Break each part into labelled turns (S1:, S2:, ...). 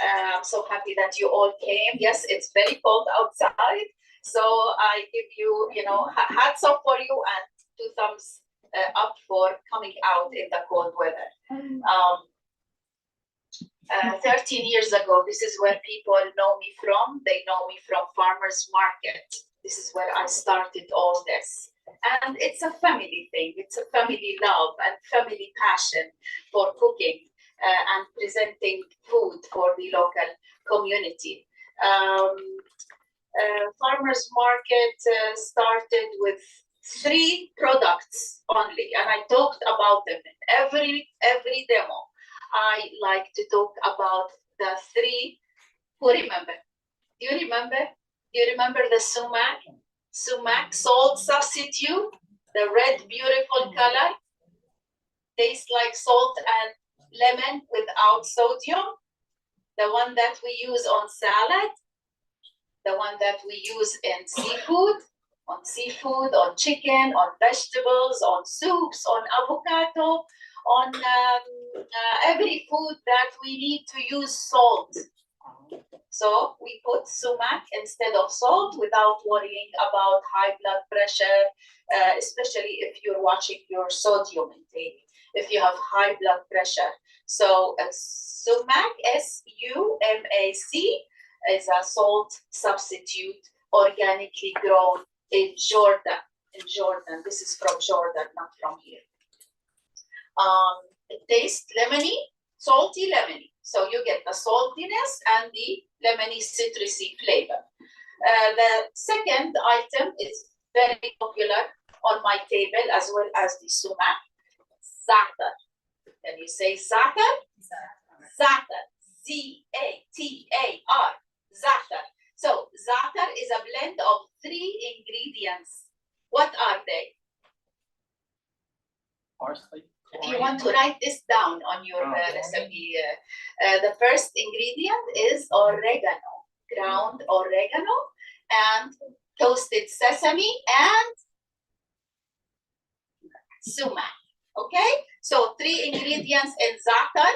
S1: I'm so happy that you all came. Yes, it's very cold outside. So I give you, hats off for you and two thumbs up for coming out in the cold weather. 13 years ago, this is where people know me from. They know me from farmers market. This is where I started all this. And it's a family thing. It's a family love and family passion for cooking and presenting food for the local community. Farmers market started with 3 products only, and I talked about them in every demo. I like to talk about the 3. Who remember? Do you remember? Do you remember the sumac? Sumac salt substitute, the red beautiful color, tastes like salt and lemon without sodium. The one that we use on salad, the one that we use in seafood, on chicken, on vegetables, on soups, on avocado, on every food that we need to use salt. So we put sumac instead of salt without worrying about high blood pressure, especially if you're watching your sodium intake, if you have high blood pressure. So sumac, S-U-M-A-C, is a salt substitute organically grown in Jordan. This is from Jordan, not from here. It tastes lemony, salty lemony. So you get the saltiness and the lemony citrusy flavor. The second item is very popular on my table as well as the sumac, za'atar. Can you say za'atar? Za'atar, Z-A-T-A-R, za'atar. So za'atar is a blend of 3 ingredients. What are they?
S2: Parsley.
S1: If you want to write this down on your recipe, the first ingredient is oregano, ground oregano, and toasted sesame and sumac. Okay, so 3 ingredients in za'atar: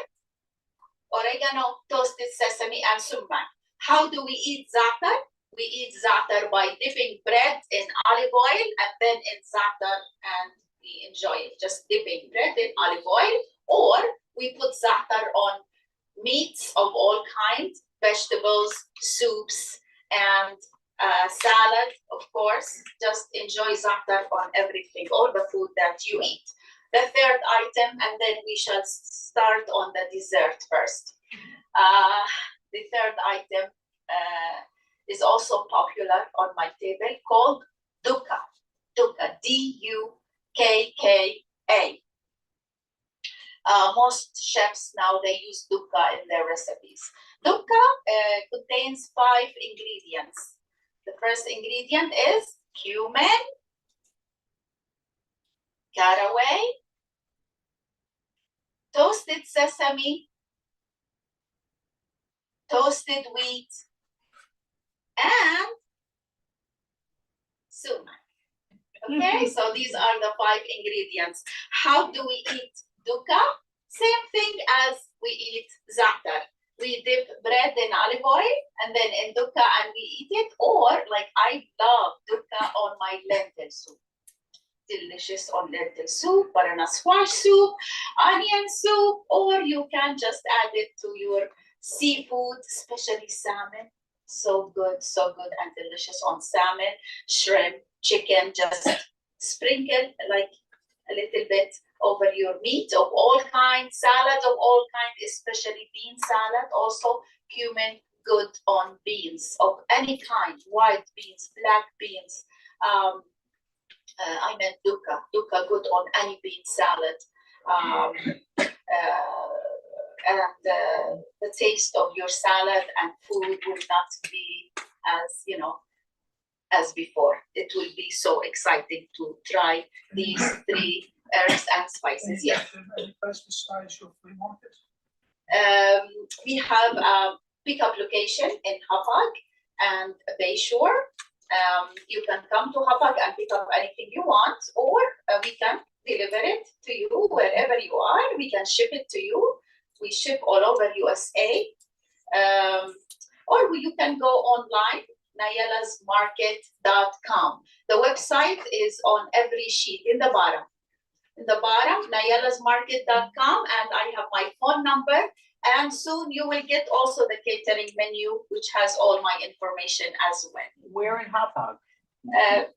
S1: oregano, toasted sesame, and sumac. How do we eat za'atar? We eat za'atar by dipping bread in olive oil and then in za'atar, and we enjoy it, just dipping bread in olive oil, or we put za'atar on meats of all kinds, vegetables, soups, and salad, of course. Just enjoy za'atar on everything, all the food that you eat. The third item, and then we shall start on the dessert first. The third item is also popular on my table, called dukka. Dukka, D-U-K-K-A. Most chefs now, they use dukka in their recipes. Dukka contains 5 ingredients. The first ingredient is cumin, caraway, toasted sesame, toasted wheat, and sumac. Okay, so these are the 5 ingredients. How do we eat dukka? Same thing as we eat za'atar. We dip bread in olive oil and then in dukka and we eat it. Or, like, I love dukka on my lentil soup. Delicious on lentil soup, banana squash soup, onion soup, or you can just add it to your seafood, especially salmon. So good and delicious on salmon, shrimp, chicken. Just sprinkle like a little bit over your meat of all kinds, salad of all kinds, especially bean salad. Also, cumin good on beans of any kind, white beans, black beans. I meant dukka good on any bean salad. And the taste of your salad and food will not be as before. It will be so exciting to try these 3 herbs and spices. Yes. We have a pickup location in Hapag and Bayshore. You can come to Hapag and pick up anything you want, or we can deliver it to you wherever you are. We can ship it to you. We ship all over USA. Or you can go online, naelasmarket.com. The website is on every sheet in the bottom. In the bottom, naelasmarket.com, and I have my phone number. And soon you will get also the catering menu, which has all my information as well.
S2: Where in Hauppauge?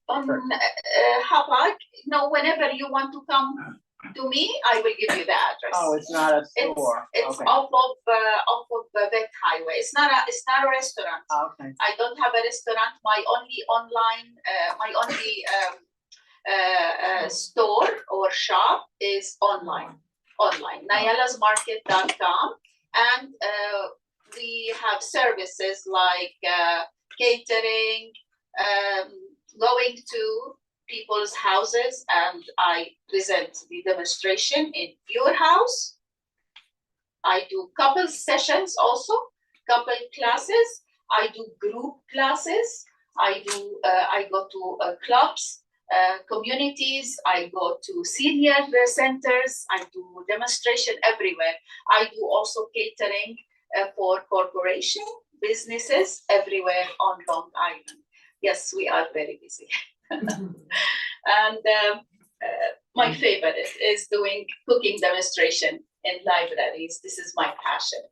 S1: On Hauppauge, no, whenever you want to come to me, I will give you the address.
S2: Oh, it's not a store.
S1: It's
S2: Okay.
S1: off of Vet Highway. It's not a restaurant.
S2: Okay.
S1: I don't have a restaurant. My only online, store or shop is online. Naelasmarket.com, and we have services like catering, going to people's houses, and I present the demonstration in your house. I do couple sessions also, couple classes. I do group classes. I go to clubs, communities. I go to senior centers. I do demonstration everywhere. I do also catering for corporation businesses everywhere on Long Island. Yes, we are very busy. And my favorite is doing cooking demonstration in libraries. This is my passion.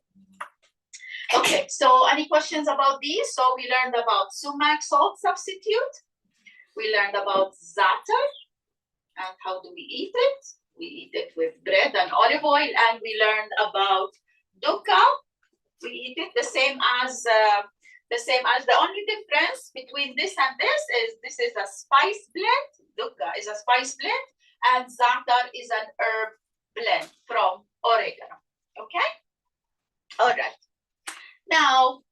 S1: Okay, so any questions about these? So we learned about sumac salt substitute. We learned about za'atar and how do we eat it. We eat it with bread and olive oil, and we learned about dukkha. We eat it the same as the only difference between this and this is a spice blend. Dukkha is a spice blend, and za'atar is an herb blend from oregano. Okay? All right. Now,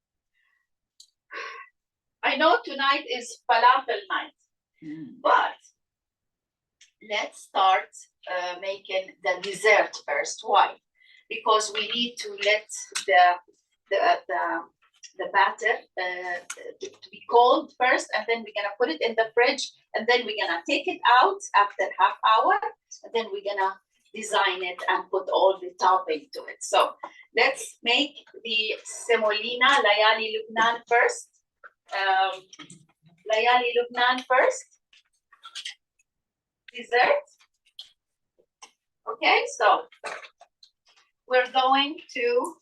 S1: I know tonight is falafel night, but let's start making the dessert first. Why? Because we need to let the batter to be cold first, and then we're gonna put it in the fridge, and then we're gonna take it out after half hour, and then we're gonna design it and put all the topping to it. So let's make the simolina Layali lubnan first. Layali lubnan first. Dessert. Okay, so we're going to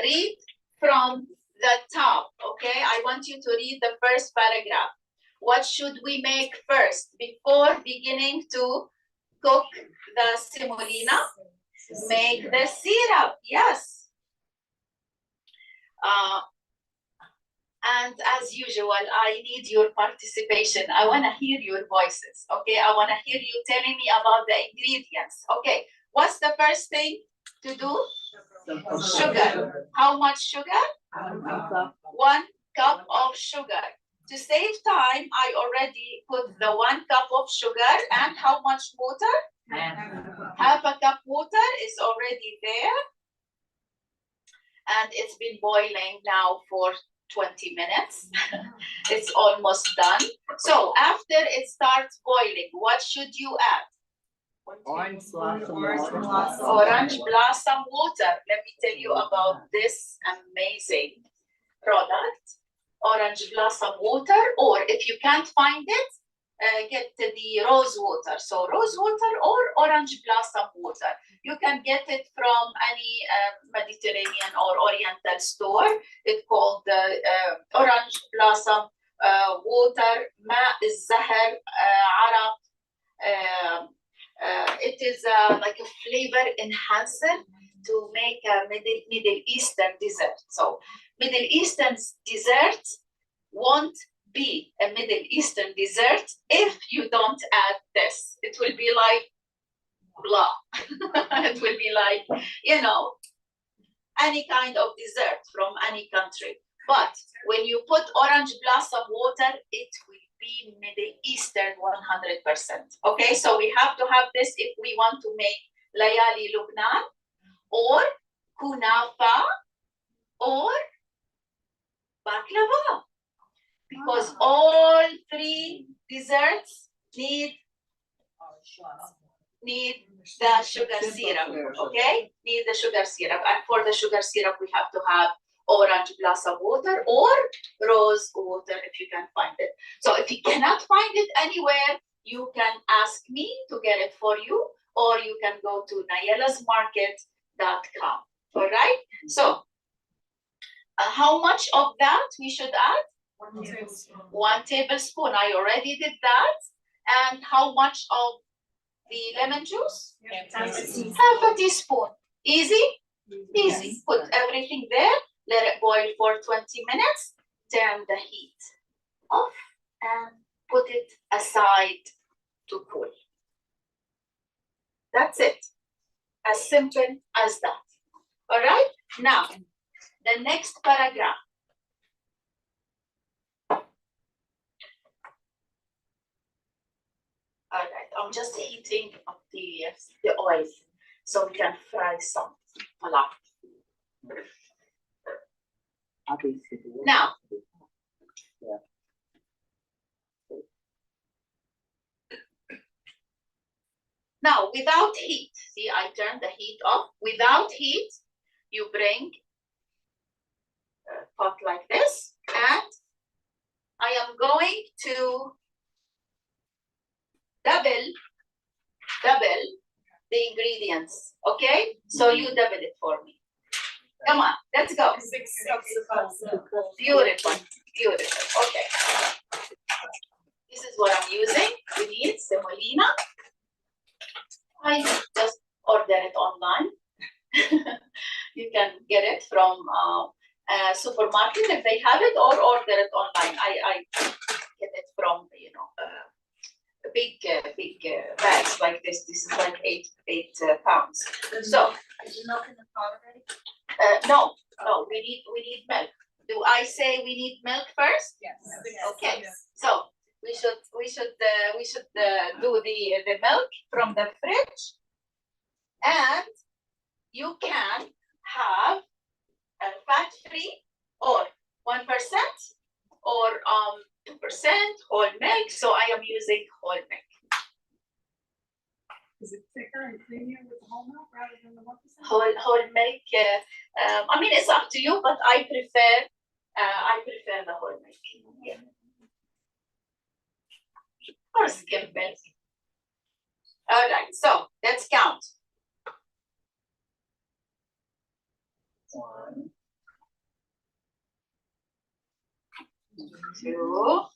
S1: read from the top. Okay, I want you to read the first paragraph. What should we make first before beginning to cook the semolina? Make the syrup, yes. And as usual, I need your participation. I want to hear your voices, okay? I want to hear you telling me about the ingredients. Okay, what's the first thing to do? Sugar. How much sugar? 1 cup of sugar. To save time, I already put the 1 cup of sugar, and how much water? Half a cup water is already there. And it's been boiling now for 20 minutes. It's almost done. So after it starts boiling, what should you add?
S2: Orange blossom water.
S1: Orange blossom water. Let me tell you about this amazing product, orange blossom water, or if you can't find it, get the rose water. So rose water or orange blossom water. You can get it from any Mediterranean or Oriental store. It's called the orange blossom water, ma الزهر, araq. It is like a flavor enhancer to make a Middle Eastern dessert. So Middle Eastern dessert won't be a Middle Eastern dessert if you don't add this. It will be like blah. It will be like, you know, any kind of dessert from any country. But when you put orange blossom water, it will be Middle Eastern 100%. Okay, so we have to have this if we want to make Layali Lubnan or kunafa or baklava, because all 3 desserts need need the sugar syrup, okay? Need the sugar syrup. And for the sugar syrup, we have to have orange blossom water or rose water if you can find it. So if you cannot find it anywhere, you can ask me to get it for you, or you can go to naelasmarket.com. All right? So how much of that we should add?
S3: 1 tablespoon.
S1: 1 tablespoon. I already did that. And how much of the lemon juice? Half a teaspoon. Easy? Easy. Put everything there. Let it boil for 20 minutes. Turn the heat off and put it aside to cool. That's it. As simple as that. All right? Now, the next paragraph. All right, I'm just heating up the oil so we can fry some falafel. Now, now without heat, see, I turned the heat off. Without heat, you bring a pot like this, and I am going to double the ingredients, okay? So you double it for me. Come on, let's go.
S3: 6 cups of
S1: Beautiful, beautiful, okay. This is what I'm using. We need semolina. I just order it online. You can get it from a supermarket if they have it, or order it online. I get it from, you know, big bags like this. This is like 8 pounds. So
S3: Is your milk in the pot already?
S1: no, we need milk. Do I say we need milk first?
S3: Yes.
S1: Okay. So we should do the milk from the fridge, and you can have a fat-free or 1% or 2% whole milk. So I am using whole milk.
S3: Is it thicker and creamier with the whole milk rather than the 1%?
S1: Whole milk. I mean, it's up to you, but I prefer the whole milk. Yeah. Or skim milk. All right. So let's count. 1, 2,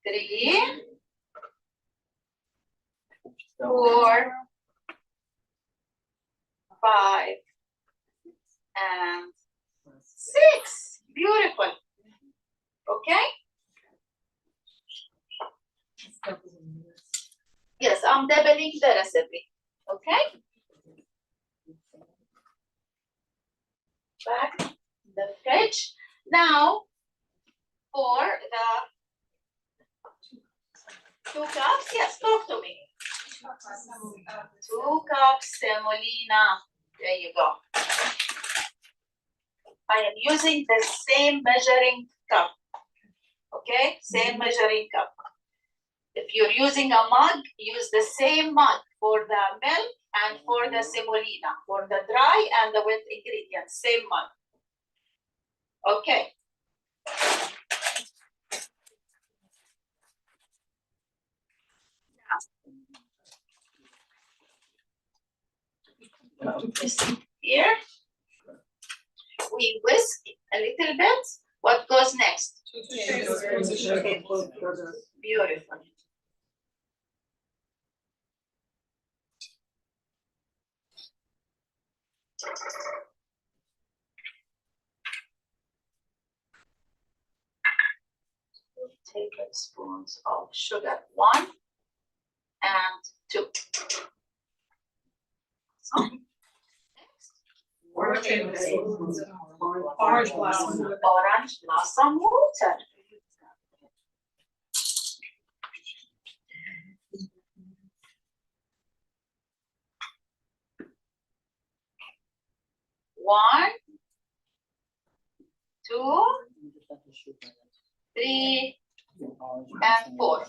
S1: 3, 4, 5, and 6. Beautiful. Okay? Yes, I'm doubling the recipe. Okay? Back in the fridge. Now, for the 2 cups, yes, talk to me. 2 cups semolina. There you go. I am using the same measuring cup. Okay, same measuring cup. If you're using a mug, use the same mug for the milk and for the semolina, for the dry and the wet ingredients, same mug. Okay. Here, we whisk a little bit. What goes next?
S3: 2 tablespoons of sugar.
S1: Beautiful. Tablespoons of sugar, 1 and 2. So, next,
S3: 4 tablespoons of orange blossom water.
S1: orange blossom water. One, 2, 3, and 4.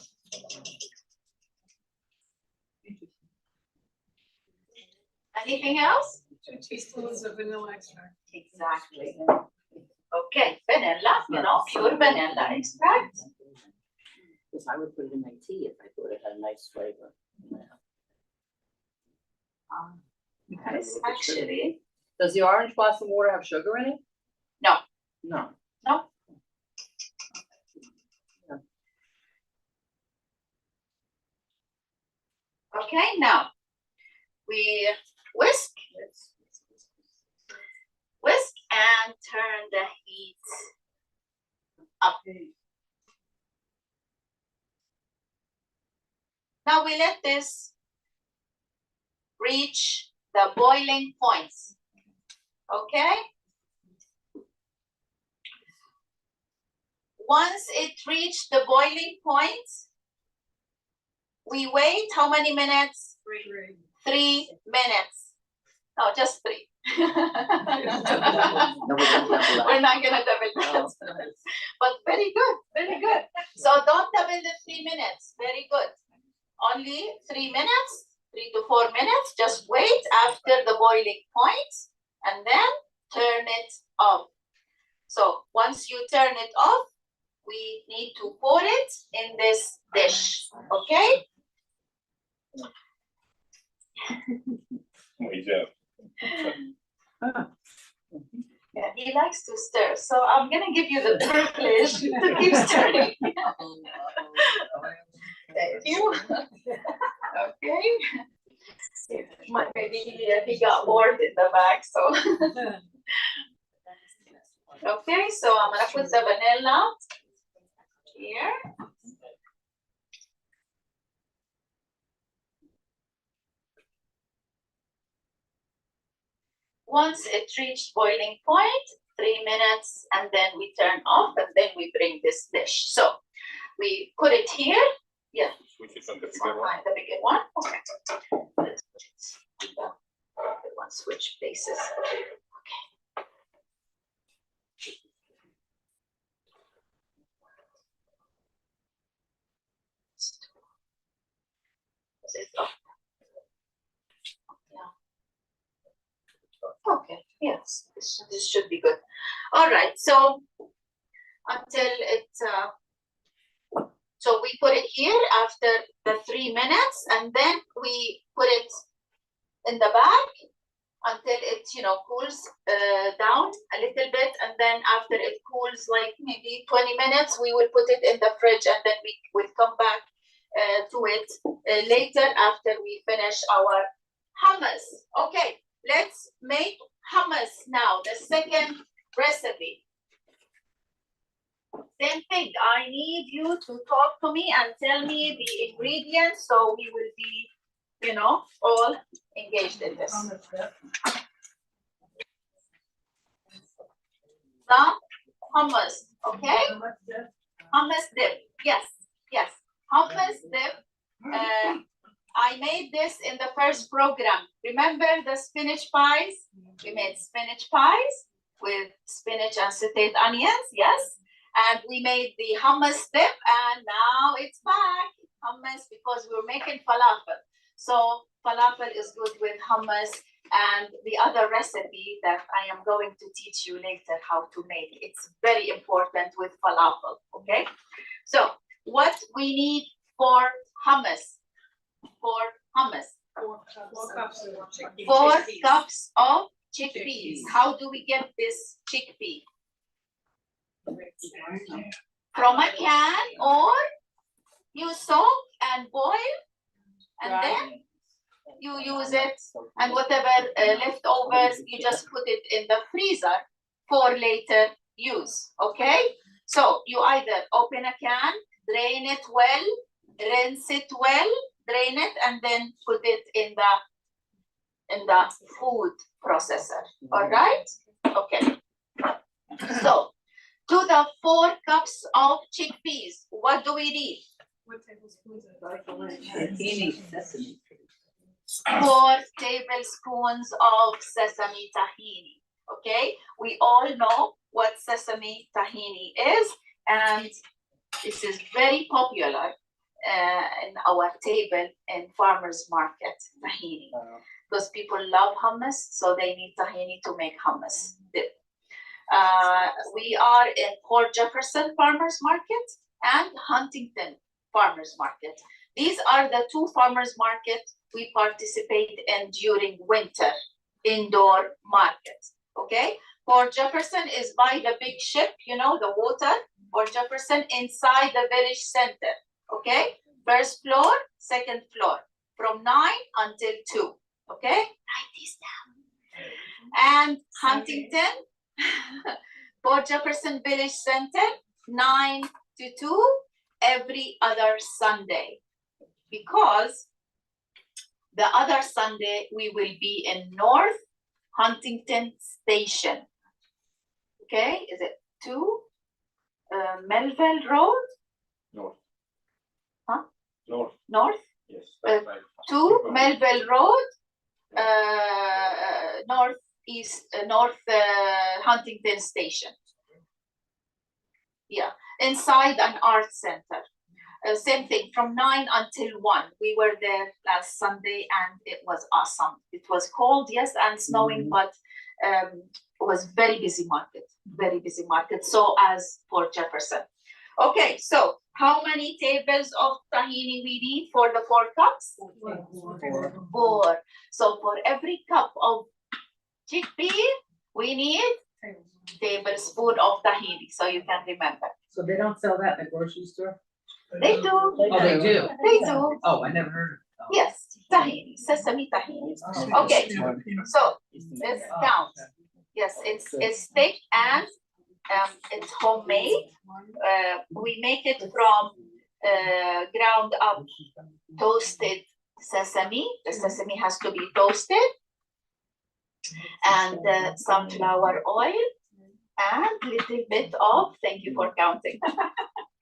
S1: Anything else?
S3: 2 teaspoons of vanilla extract.
S1: Exactly. Okay, vanilla, pure vanilla extract.
S4: Because I would put it in my tea if I thought it had a nice flavor.
S1: Yes, actually.
S4: Does the orange blossom water have sugar in it?
S1: No.
S4: No.
S1: No. Okay, now we whisk and turn the heat up. Now we let this reach the boiling points. Okay? Once it reached the boiling point, we wait how many minutes? 3 minutes. No, just 3. We're not gonna double that. But very good, very good. So don't double the 3 minutes. Very good. Only 3 minutes, 3 to 4 minutes. Just wait after the boiling point and then turn it off. So once you turn it off, we need to pour it in this dish. Okay? Yeah, he likes to stir, so I'm gonna give you the privilege to keep stirring. Thank you. Okay. Maybe he got bored in the back, so. Okay, so I'm gonna put the vanilla here. Once it reached boiling point, 3 minutes, and then we turn off, and then we bring this dish. So we put it here. Yeah. It's on the bigger one. Okay. Let's put it. The one switch places. Okay. Okay, yes, this should be good. All right, so until it, so we put it here after the 3 minutes, and then we put it in the bag until it, cools down a little bit, and then after it cools like maybe 20 minutes, we will put it in the fridge, and then we will come back to it later after we finish our hummus. Okay, let's make hummus now, the second recipe. Same thing, I need you to talk to me and tell me the ingredients so we will be, all engaged in this. The hummus, okay? Hummus dip, yes. Hummus dip. I made this in the first program. Remember the spinach pies? We made spinach pies with spinach and sauteed onions, yes. And we made the hummus dip, and now it's back. Hummus, because we're making falafel. So falafel is good with hummus, and the other recipe that I am going to teach you later how to make. It's very important with falafel, okay? So what we need for hummus? 4 cups of chickpeas. How do we get this chickpea? From a can, or you soak and boil, and then you use it, and whatever leftovers, you just put it in the freezer for later use, okay? So you either open a can, drain it well, rinse it well, drain it, and then put it in the food processor. All right? Okay. So to the 4 cups of chickpeas, what do we need?
S3: 1 tablespoon
S4: Sesame.
S1: 4 tablespoons of sesame tahini. Okay? We all know what sesame tahini is, and this is very popular in our table in farmers market, tahini. Because people love hummus, so they need tahini to make hummus dip. We are in Port Jefferson Farmers Market and Huntington Farmers Market. These are the two farmers markets we participate in during winter indoor markets. Okay, Port Jefferson is by the big ship, you know, the water. Port Jefferson inside the village center. Okay, first floor, second floor, from 9 until 2. Okay, write this down. And Huntington, Port Jefferson Village Center, 9 to 2 every other Sunday. Because the other Sunday we will be in North Huntington Station. Okay, is it 2 Melville Road?
S5: North.
S1: Huh?
S5: North.
S1: North?
S5: Yes.
S1: 2 Melville Road, North Huntington Station. Yeah, inside an art center. Same thing, from 9 until 1. We were there last Sunday and it was awesome. It was cold, yes, and snowing, but it was very busy market, very busy market. So as Port Jefferson. Okay, so how many tables of tahini we need for the 4 cups? 4. So for every cup of chickpea, we need tablespoon of tahini. So you can remember.
S3: So they don't sell that in the grocery store?
S1: They do.
S3: Oh, they do?
S1: They do.
S3: Oh, I never heard of it.
S1: Yes, tahini, sesame tahini. Okay, so let's count. Yes, it's thick and it's homemade. We make it from ground up toasted sesame. The sesame has to be toasted, and sunflower oil, and little bit of, thank you for counting.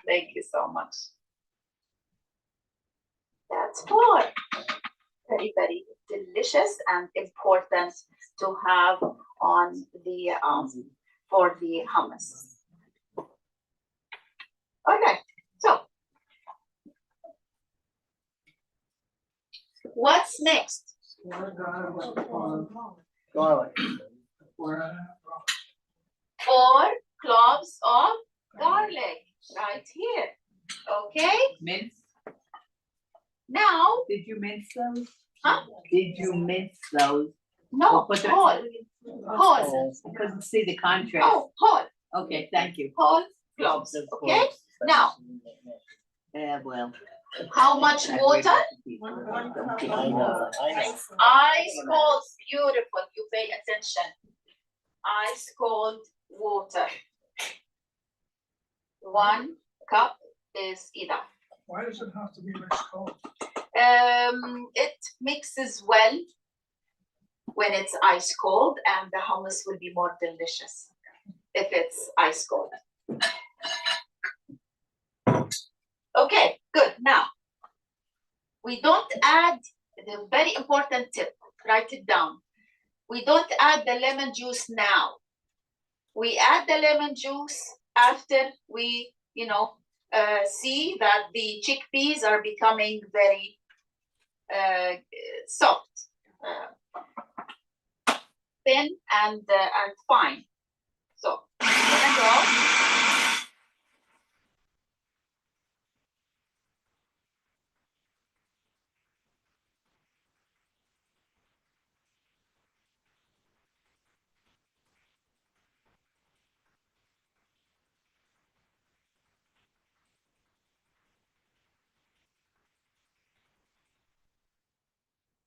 S1: Thank you so much. That's 4. Very, very delicious and important to have on the for the hummus. Okay, so what's next?
S2: Garlic.
S1: 4 cloves of garlic right here. Okay,
S3: Mince?
S1: now,
S3: Did you mince those?
S1: huh?
S3: Did you mince those?
S1: No,
S3: Put them-
S1: whole, whole.
S3: I couldn't see the contrast.
S1: Oh, whole,
S3: Okay, thank you.
S1: whole cloves. Okay, now,
S3: Yeah, well.
S1: how much water? Ice cold, beautiful. You pay attention. Ice cold water. 1 cup is enough.
S6: Why does it have to be ice cold?
S1: It mixes well when it's ice cold, and the hummus will be more delicious if it's ice cold. Okay, good. Now, we don't add the very important tip. Write it down. We don't add the lemon juice now. We add the lemon juice after we, see that the chickpeas are becoming very soft, thin, and fine. So, gonna go.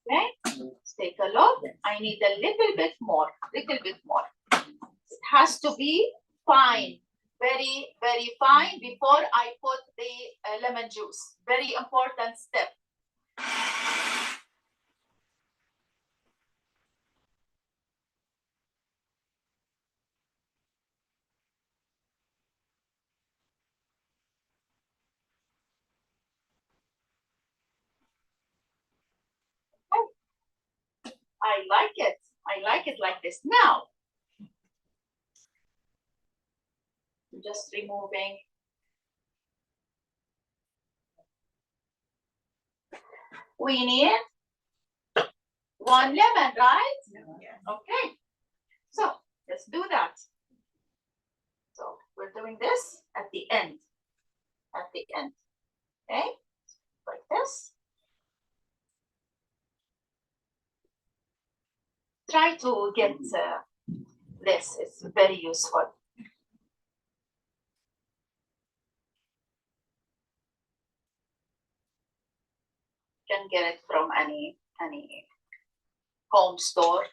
S1: Okay, let's take a look. I need a little bit more, little bit more. It has to be fine, very, very fine before I put the lemon juice. Very important step. I like it. I like it like this. Now, I'm just removing. we need 1 lemon, right? Okay, so let's do that. So we're doing this at the end, okay, like this. Try to get this, it's very useful. You can get it from any home store.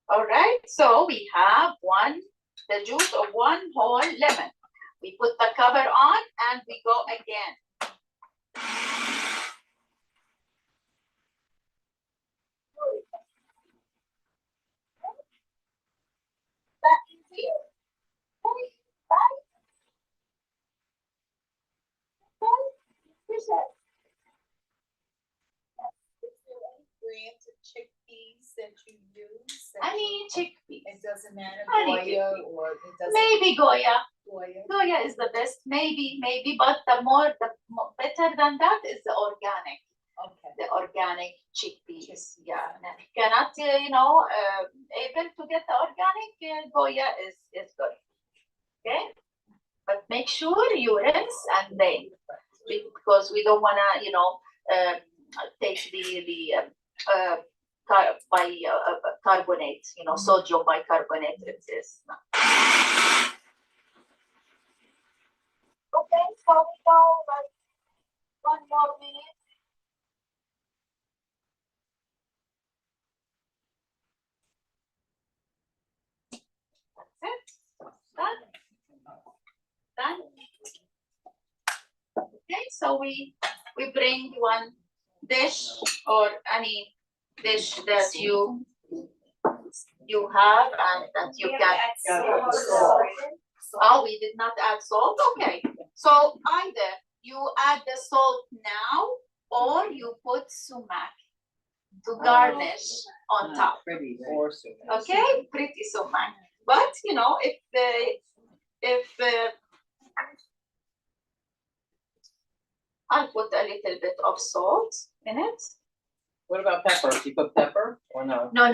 S1: All right, so we have the juice of 1 whole lemon. We put the cover on and we go again. That easy? Right?
S3: Brands of chickpeas that you use?
S1: Any chickpeas.
S3: It doesn't matter,
S1: Any
S3: Goya
S1: chickpea.
S3: or it doesn't.
S1: Maybe Goya.
S3: Goya.
S1: Goya is the best. Maybe, but the better than that is the organic.
S3: Okay.
S1: The organic chickpeas. Yeah. Now, if you cannot, able to get the organic, Goya is good. Okay. But make sure you rinse and then, because we don't wanna, take the bicarbonate, sodium bicarbonate. It is. Okay, so we go like 1 more minute. That's it. Done. Okay, so we bring 1 dish or any dish that you have and that you can. Oh, we did not add salt. Okay, so either you add the salt now or you put sumac to garnish on top.
S4: Pretty,
S2: Or so.
S1: Okay, pretty sumac. But if I'll put a little bit of salt in it.
S2: What about pepper? Do you put pepper or no?
S1: No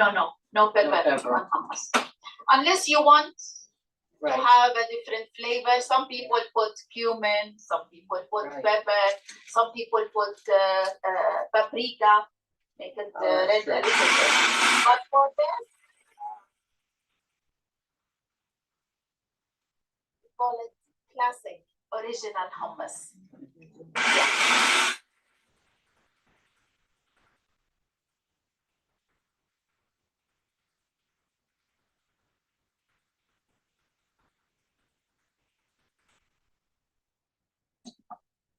S1: pepper
S2: pepper.
S1: on hummus. Unless you want to
S2: Right.
S1: have a different flavor. Some people put cumin, some people put
S2: Right.
S1: pepper, some people put paprika, make it
S2: Oh,
S1: red
S2: that's
S1: a little
S2: true.
S1: bit. But for this, we call it classic, original hummus. Yeah.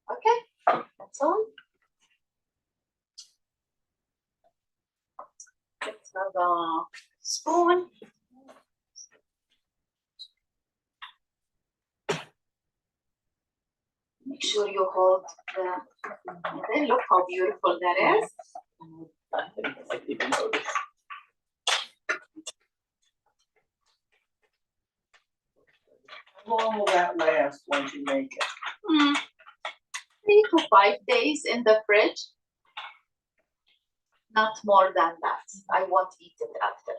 S1: Okay, that's all. Let's have a spoon. Make sure you hold and then look how beautiful that is.
S2: I didn't even notice. How long will that last once you make it?
S1: 3 to 5 days in the fridge. Not more than that. I won't eat it after.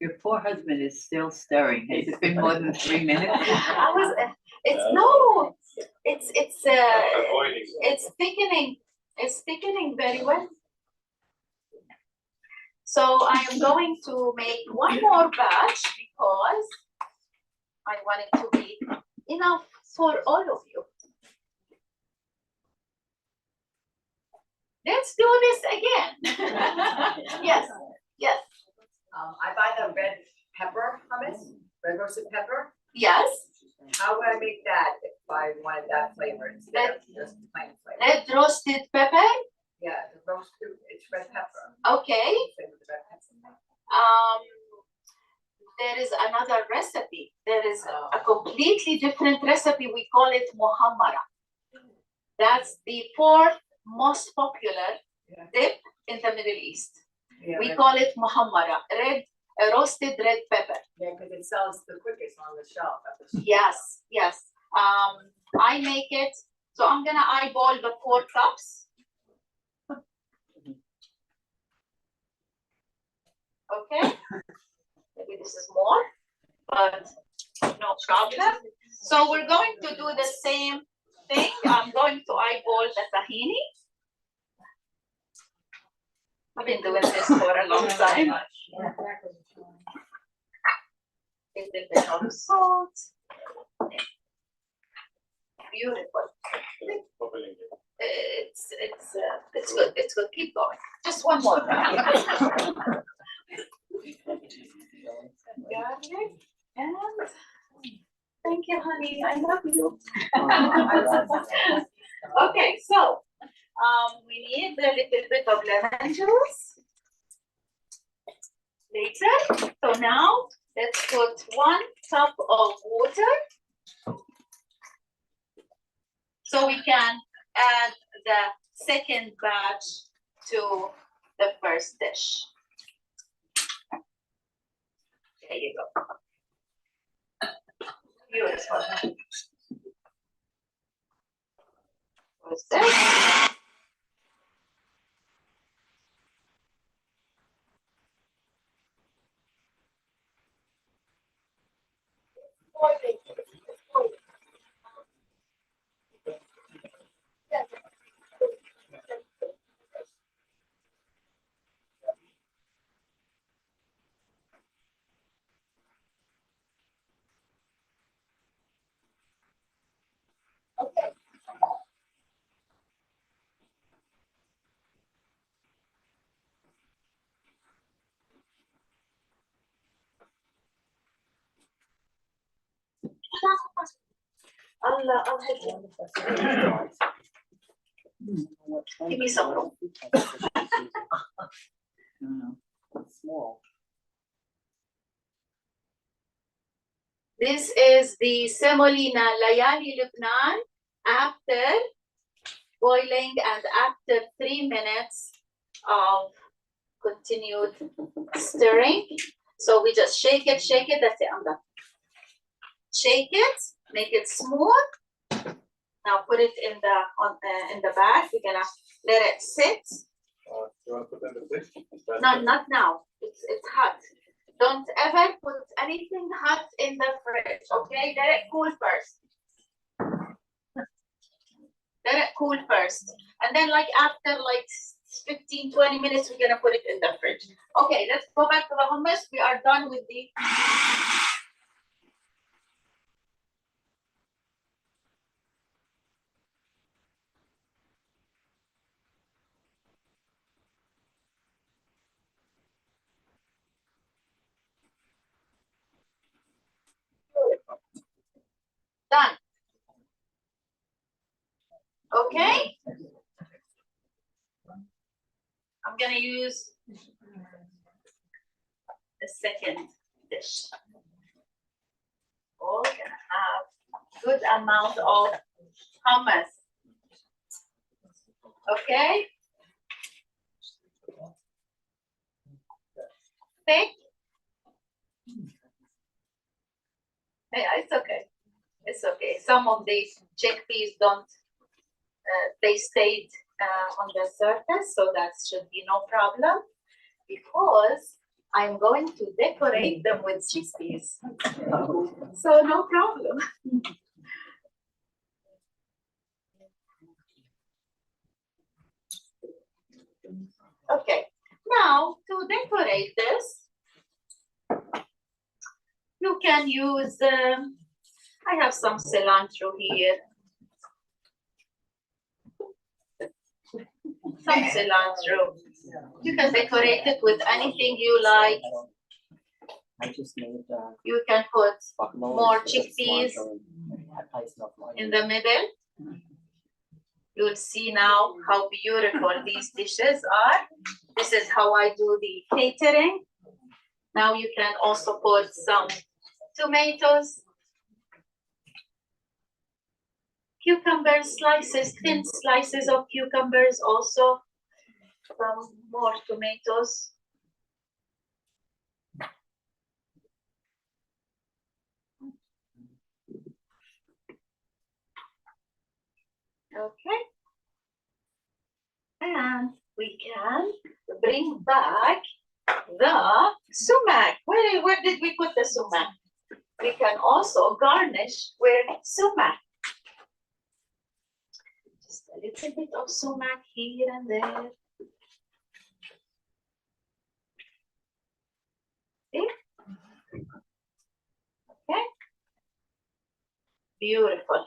S4: Your poor husband is still stirring. Has it been more than 3 minutes?
S1: It's thickening. It's thickening very well. So I am going to make 1 more batch because I want it to be enough for all of you. Let's do this again. Yes.
S3: I buy the red pepper hummus, red roasted pepper.
S1: Yes.
S3: How would I make that if I wanted that flavor instead of just plain flavor?
S1: Red roasted pepper.
S3: Yeah, the roasted, it's red pepper.
S1: Okay.
S3: Flavor the red pepper.
S1: There is another recipe. There is a completely different recipe. We call it muhammara. That's the 4th most popular dip in the Middle East.
S3: Yeah,
S1: We
S3: red-
S1: call it muhammara, roasted red pepper.
S3: Yeah, because it sells the quickest on the shelf.
S1: Yes. I make it, so I'm gonna eyeball the 4 cups. Okay, maybe this is more, but no problem. So we're going to do the same thing. I'm going to eyeball the tahini. I've been doing this for a long time. A little bit of salt. Beautiful. It's good. It's good. Keep going. Just one more. Garlic and thank you, honey. I love you. Okay, so we need a little bit of lemon juice later. So now let's put 1 cup of water. So we can add the second batch to the first dish. There you go. Beautiful. What's this? Allah, I'll help you. Give me some room.
S4: No, it's small.
S1: This is the semolina Layali, Lubnan. After boiling and after 3 minutes of continued stirring. So we just shake it, that's it, I'm done. Shake it, make it smooth. Now put it in the bag. We're gonna let it sit.
S5: You want to put in the fridge?
S1: No, not now. It's hot. Don't ever put anything hot in the fridge, okay? Let it cool first. Let it cool first. And then like after like 15, 20 minutes, we're gonna put it in the fridge. Okay, let's go back to the hummus. We are done with the done. Okay. I'm gonna use the second dish. We're gonna have good amount of hummus. Okay. Thick. Yeah, it's okay. It's okay. Some of the chickpeas don't. They stayed on the surface, so that should be no problem because I'm going to decorate them with chickpeas. So no problem. Okay, now to decorate this, you can use, I have some cilantro here. Some cilantro. You can decorate it with anything you like.
S4: I just made
S1: You can put
S4: guacamole
S1: more
S4: with
S1: chickpeas
S4: cilantro and diced up
S1: in
S4: onions.
S1: the middle. You'll see now how beautiful these dishes are. This is how I do the catering. Now you can also put some tomatoes, cucumber slices, thin slices of cucumbers, also some more tomatoes. we can bring back the sumac. Where did we put the sumac? We can also garnish with sumac. Just a little bit of sumac here and there. See? Okay. Beautiful.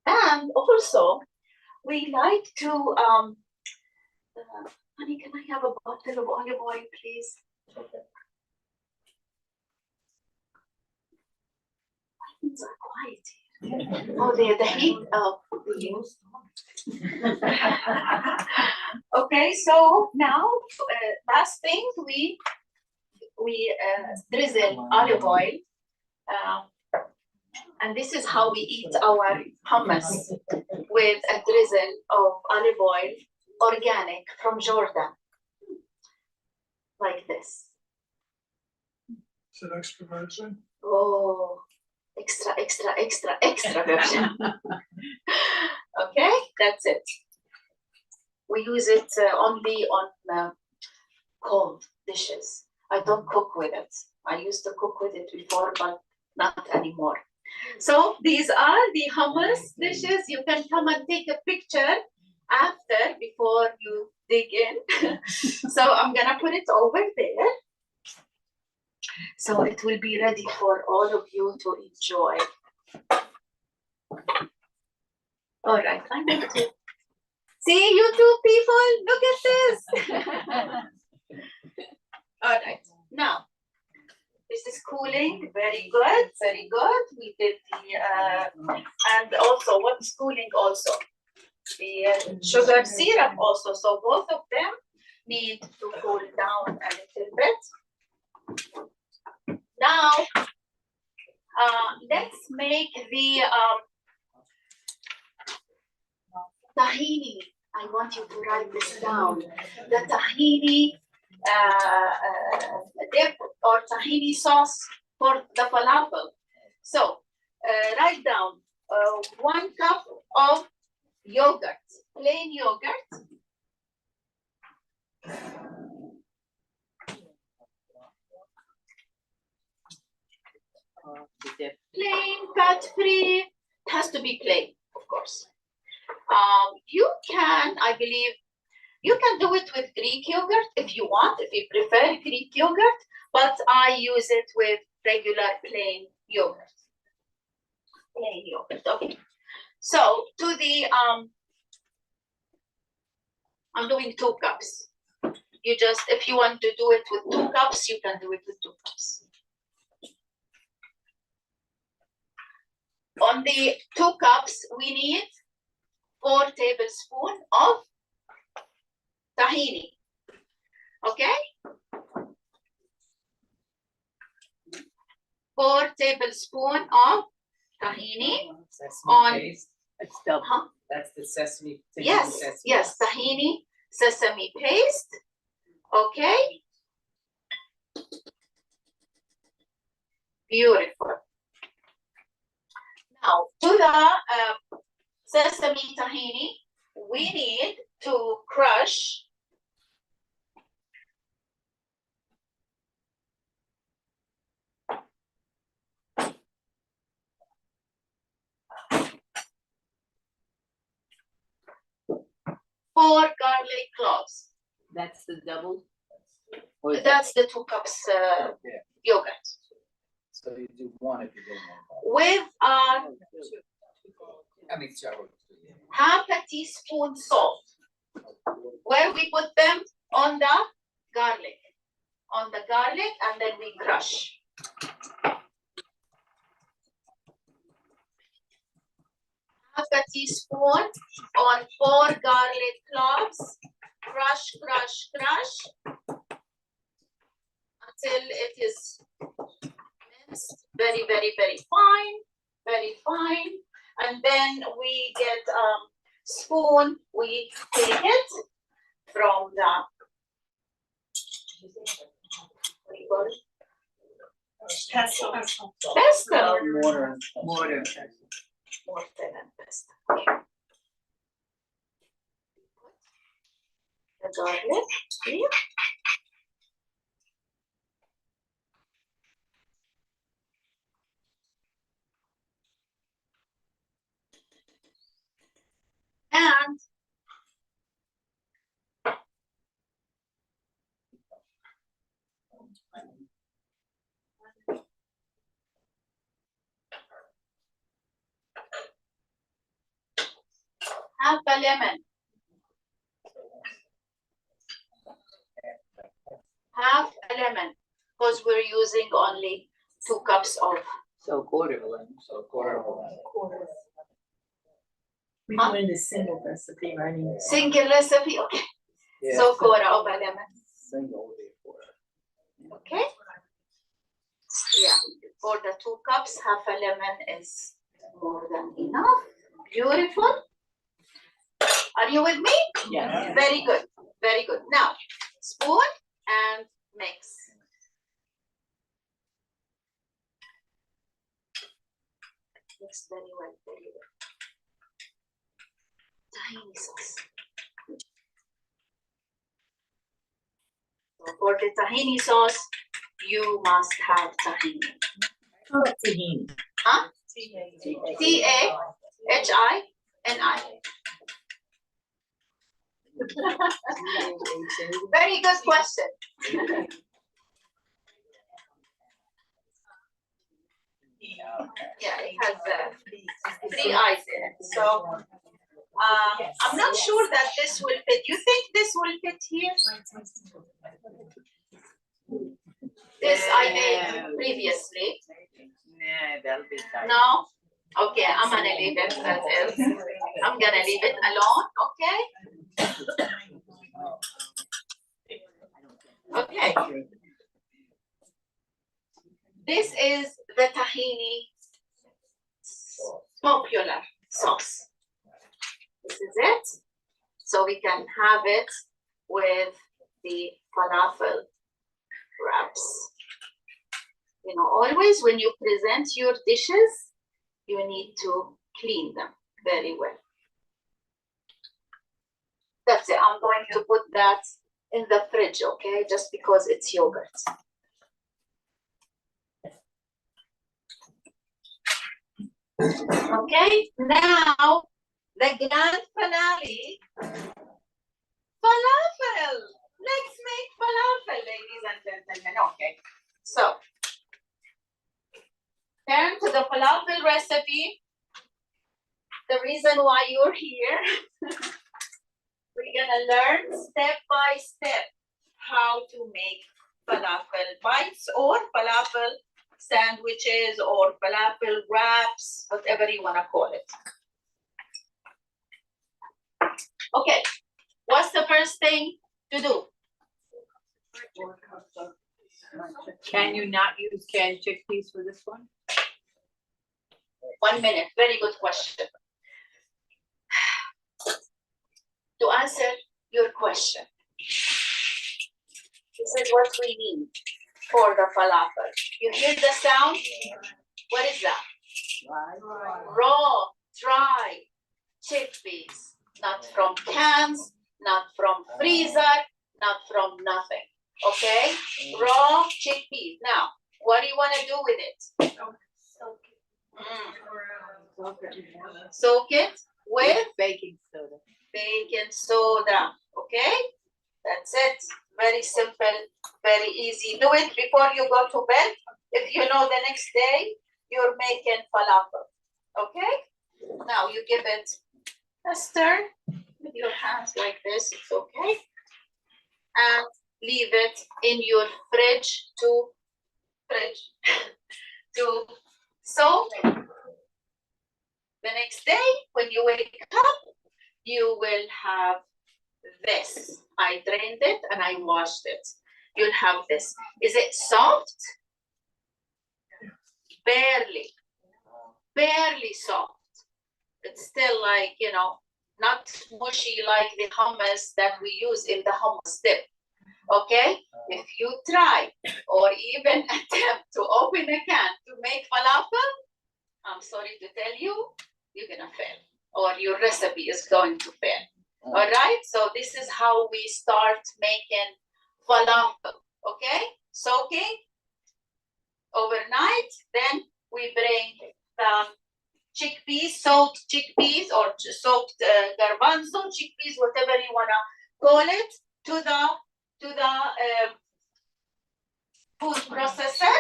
S1: And also, we like to, honey, can I have a bottle of olive oil, please? Things are quiet here. Oh, the heat of Okay, so now, last thing, we drizzle olive oil. And this is how we eat our hummus, with a drizzle of olive oil, organic from Jordan, like this.
S6: It's an extra version.
S1: Oh, extra version. Okay, that's it. We use it only on cold dishes. I don't cook with it. I used to cook with it before, but not anymore. So these are the hummus dishes. You can come and take a picture after, before you dig in. So I'm gonna put it over there. So it will be ready for all of you to enjoy. All right, I'm going to see you two people. Look at this. All right, now this is cooling. Very good, very good. We did the and also what's cooling also the sugar syrup also. So both of them need to cool down a little bit. Now, let's make the tahini. I want you to write this down. The tahini dip or tahini sauce for the falafel. So, write down 1 cup of yogurt, plain yogurt. Plain, fat-free. It has to be plain, of course. You can, I believe, you can do it with Greek yogurt if you want, if you prefer Greek yogurt, but I use it with regular plain yogurt. Plain yogurt, okay. So to the, I'm doing 2 cups. You just, if you want to do it with 2 cups, you can do it with 2 cups. On the 2 cups, we need 4 tablespoons of tahini. Okay? 4 tablespoons of tahini. On
S2: Paste.
S4: It's double.
S2: That's the sesame.
S1: yes,
S2: sesame.
S1: yes, tahini, sesame paste. Okay? Beautiful. Now, to the sesame tahini, we need to crush 4 garlic cloves.
S4: That's the double?
S1: That's the 2 cups yogurt.
S5: So you do 1 if you do 1.
S1: With
S2: I mean, sorry.
S1: half a teaspoon salt. Where we put them? On the garlic. On the garlic, and then we crush. Half a teaspoon on 4 garlic cloves. Crush, crush, crush. Until it is minced very, very, very fine. Very fine. And then we get spoon, we take it from the
S6: Pesto.
S1: pesto.
S2: Mortar.
S1: Mortar and pesto. Okay. the garlic here. And half a lemon. Half a lemon, because we're using only 2 cups of.
S4: So quarter of a lemon.
S5: So quarter of a lemon.
S7: We
S1: Huh?
S7: went a single recipe, right?
S1: Single recipe, okay.
S5: Yeah.
S1: So quarter of a lemon,
S5: Single would be a quarter.
S1: okay? Yeah, for the 2 cups, half a lemon is more than enough. Beautiful. Are you with me?
S4: Yeah.
S1: Very good, very good. Now, spoon and mix. Mix very well, very well. Tahini sauce. So for the tahini sauce, you must have tahini.
S7: Oh, tahini.
S1: Huh?
S7: T-A-H-I-N-I. Very
S1: good question. Yeah, it has 3 eyes in it. So I'm not sure that this will fit. You think this will fit here? This I made previously.
S4: Nah, that'll be tight.
S1: No? Okay, I'm gonna leave it as is. I'm gonna leave it alone, okay? Okay. This is the tahini popular sauce. This is it. So we can have it with the falafel wraps. You know, always when you present your dishes, you need to clean them very well. That's it. I'm going to put that in the fridge, okay? Just because it's yogurt. Okay, now the grand finale, falafel. Let's make falafel, ladies and gentlemen. Okay, so turn to the falafel recipe. The reason why you're here, we're gonna learn step by step how to make falafel bites or falafel sandwiches or falafel wraps, whatever you wanna call it. Okay, what's the first thing to do?
S4: Can you not use canned chickpeas for this one?
S1: 1 minute, very good question. To answer your question, this is what we need for the falafel. You hear the sound? What is that? Raw, dry chickpeas, not from cans, not from freezer, not from nothing. Okay? Raw chickpeas. Now, what do you want to do with it? Soak it with
S4: Baking soda.
S1: baking soda. Okay? That's it. Very simple, very easy. Do it before you go to bed. If you know the next day you're making falafel. Okay? Now you give it a stir with your hands like this. It's okay. And leave it in your fridge to soak. The next day when you wake up, you will have this. I drained it and I washed it. You'll have this. Is it soft? Barely. Barely soft. It's still like, you know, not mushy like the hummus that we use in the hummus dip. Okay? If you try or even attempt to open a can to make falafel, I'm sorry to tell you, you're gonna fail. Or your recipe is going to fail. All right, so this is how we start making falafel, okay? Soaking overnight, then we bring the chickpeas, soaked chickpeas or soaked garbanzo chickpeas, whatever you wanna call it, to the food processor.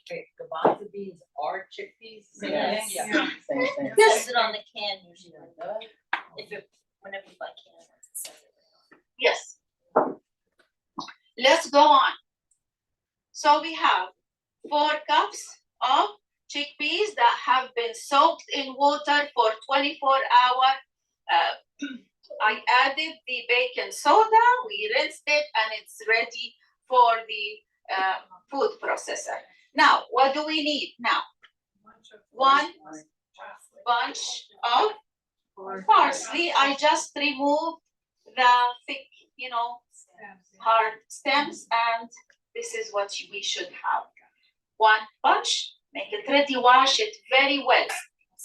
S7: Okay, garbanzo beans are chickpeas, same
S2: Yes.
S7: thing?
S2: Yeah.
S5: Same thing.
S7: It says it on the can usually, whenever you buy cans, it says it.
S1: Yes. Let's go on. So we have 4 cups of chickpeas that have been soaked in water for 24 hours. I added the baking soda, we rinsed it, and it's ready for the food processor. Now, what do we need now? 1 bunch of parsley. I just removed the thick, hard stems, and this is what we should have. 1 bunch, make it ready, wash it very well.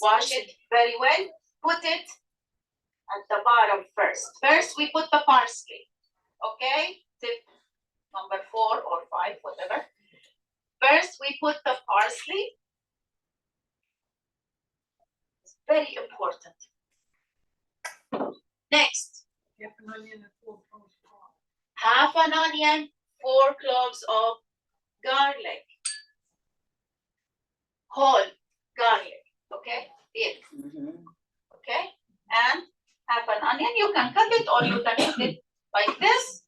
S1: Wash it very well, put it at the bottom first. First, we put the parsley, okay? Tip number 4 or 5, whatever. First, we put the parsley. It's very important. Next, half an onion, 4 cloves of garlic, whole garlic, okay? Here,
S4: Mhm.
S1: okay? And half an onion, you can cut it or you can eat it like this,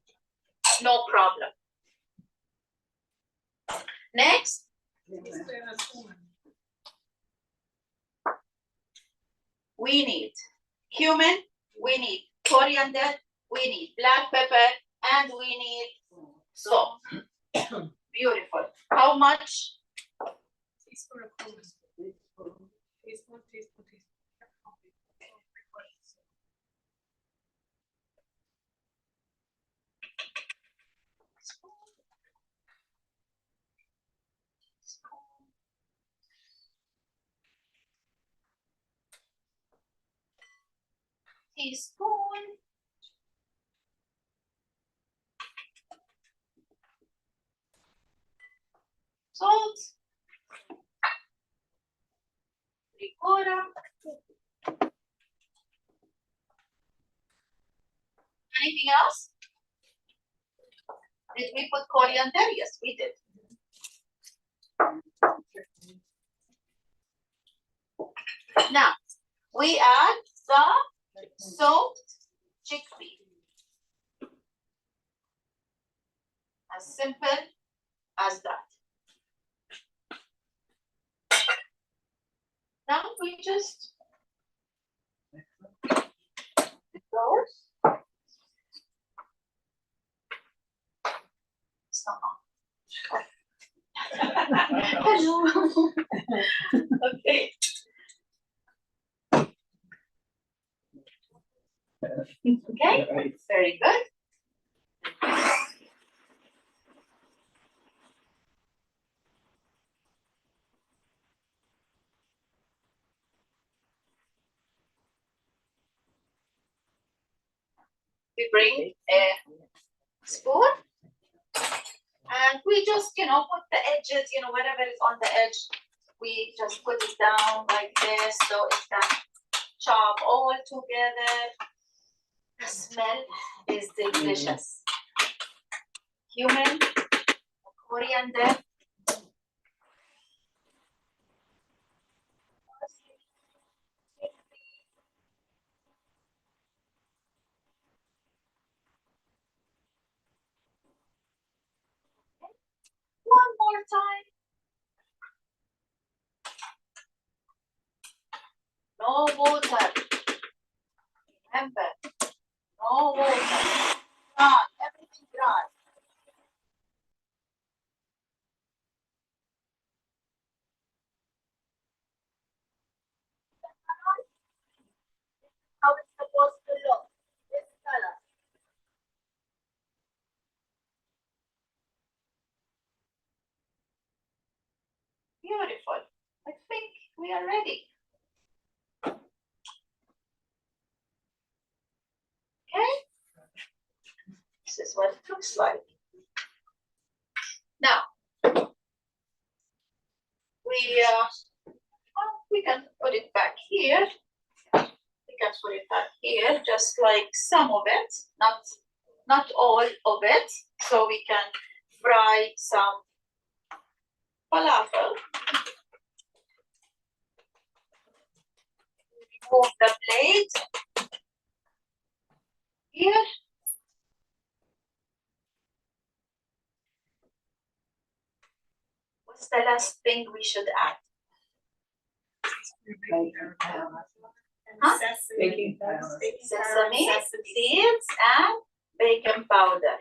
S1: no problem. Next, we need cumin, we need coriander, we need black pepper, and we need salt. Beautiful. How much? Teaspoon. Salt. 3/4. Anything else? Did we put coriander? Yes, we did. Now, we add the soaked chickpea. As simple as that. Now we just those. It's not on. Hello. Okay. Okay,
S5: Right.
S1: very good. We bring a spoon and we just, put the edges, whatever is on the edge, we just put it down like this so it can chop all together. The smell is delicious. Cumin, coriander. One more time. No water. Remember, no water. Dry, everything dry. How it's supposed to look. This color. Beautiful. I think we are ready. looks like. Now, we can put it back here. We can put it back here, just like some of it, not all of it. So we can fry some falafel. Remove the plate here. What's the last thing we should add? Huh?
S2: Baking powder.
S1: Sesame seeds and baking powder.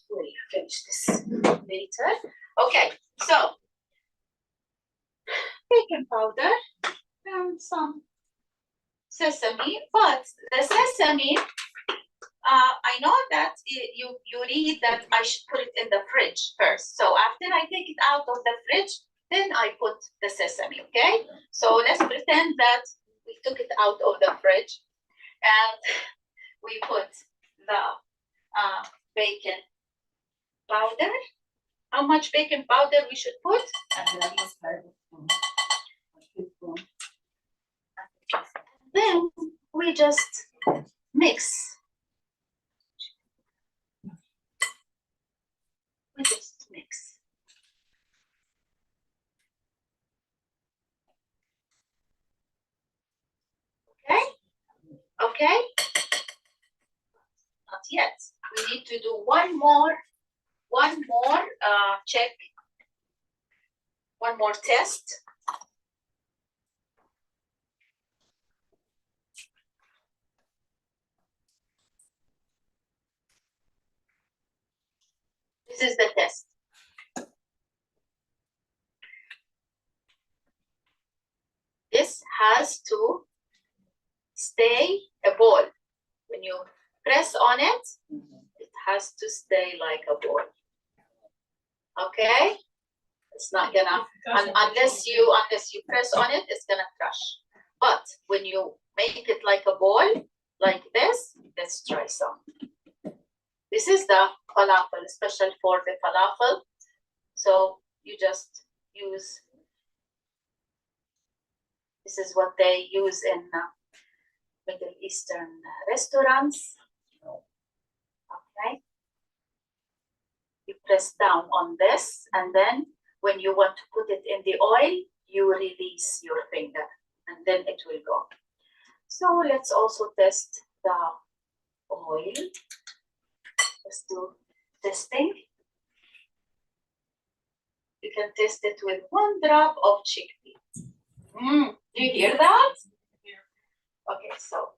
S1: We'll finish this later. Okay, so baking powder and some sesame, but the sesame, I know that you read that I should put it in the fridge first. So after I take it out of the fridge, then I put the sesame, okay? So let's pretend that we took it out of the fridge and we put the baking powder. How much baking powder we should put? Then we just mix. We just mix. Okay? Okay? Not yet. We need to do one more check, one more test. This is the test. This has to stay a ball. When you press on it, it has to stay like a ball. Okay? It's not gonna, unless you press on it, it's gonna crush. But when you make it like a ball, like this, let's try some. This is the falafel, special for the falafel. So you just use, this is what they use in Middle Eastern restaurants. Okay. You press down on this, and then when you want to put it in the oil, you release your finger, and then it will go. So let's also test the oil. Let's do testing. You can test it with 1 drop of chickpea. Do you hear that? Okay, so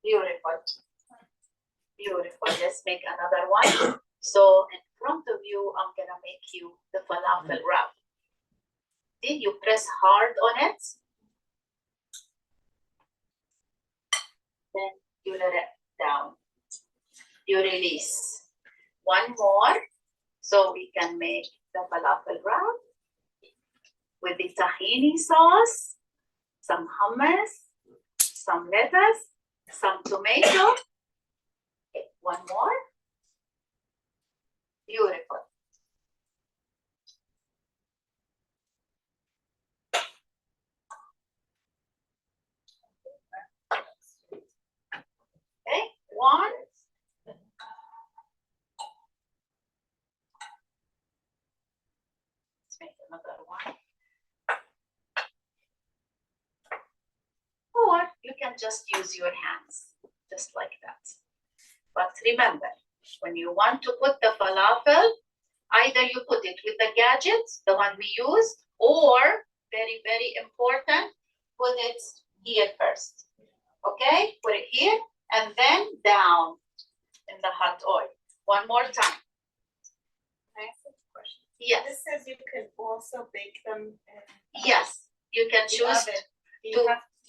S1: beautiful. Beautiful. Let's make another one. So in front of you, I'm gonna make you the falafel wrap. Did you press hard on it? Then you let it down. You release. One more, so we can make the falafel wrap with the tahini sauce, some hummus, some lettuce, some tomato. Okay, one more. Beautiful. Okay, one. Let's make another one. Or you can just use your hands, just like that. But remember, when you want to put the falafel, either you put it with the gadgets, the one we used, or very, very important, put it here first. Okay, put it here and then down in the hot oil. One more time.
S8: Can I ask a question?
S1: Yes,
S8: This says you can also bake them in
S1: yes, you can
S8: the
S1: choose.
S8: oven. Do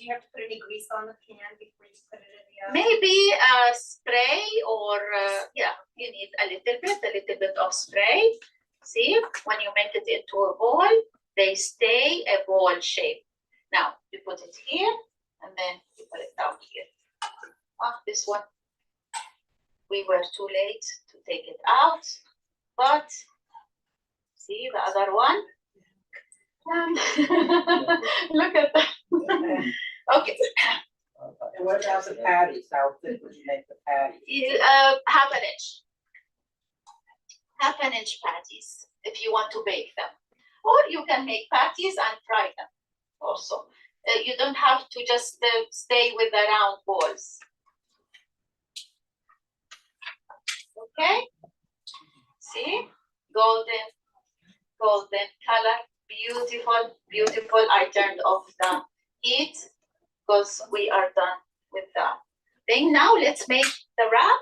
S8: you have to put any grease on the pan before you put it in the oven?
S1: Maybe spray or, yeah, you need a little bit of spray. See, when you make it into a ball, they stay a ball shape. Now you put it here, and then you put it down here. This one, we were too late to take it out, but see the other one. Look at that. Okay.
S2: And what about the patties? How thick would you make the patties?
S1: Half an inch. Half an inch patties if you want to bake them. Or you can make patties and fry them also. You don't have to just stay with the round balls. Okay? See? Golden color. Beautiful, beautiful. I turned off the heat because we are done with the thing. Now let's make the wrap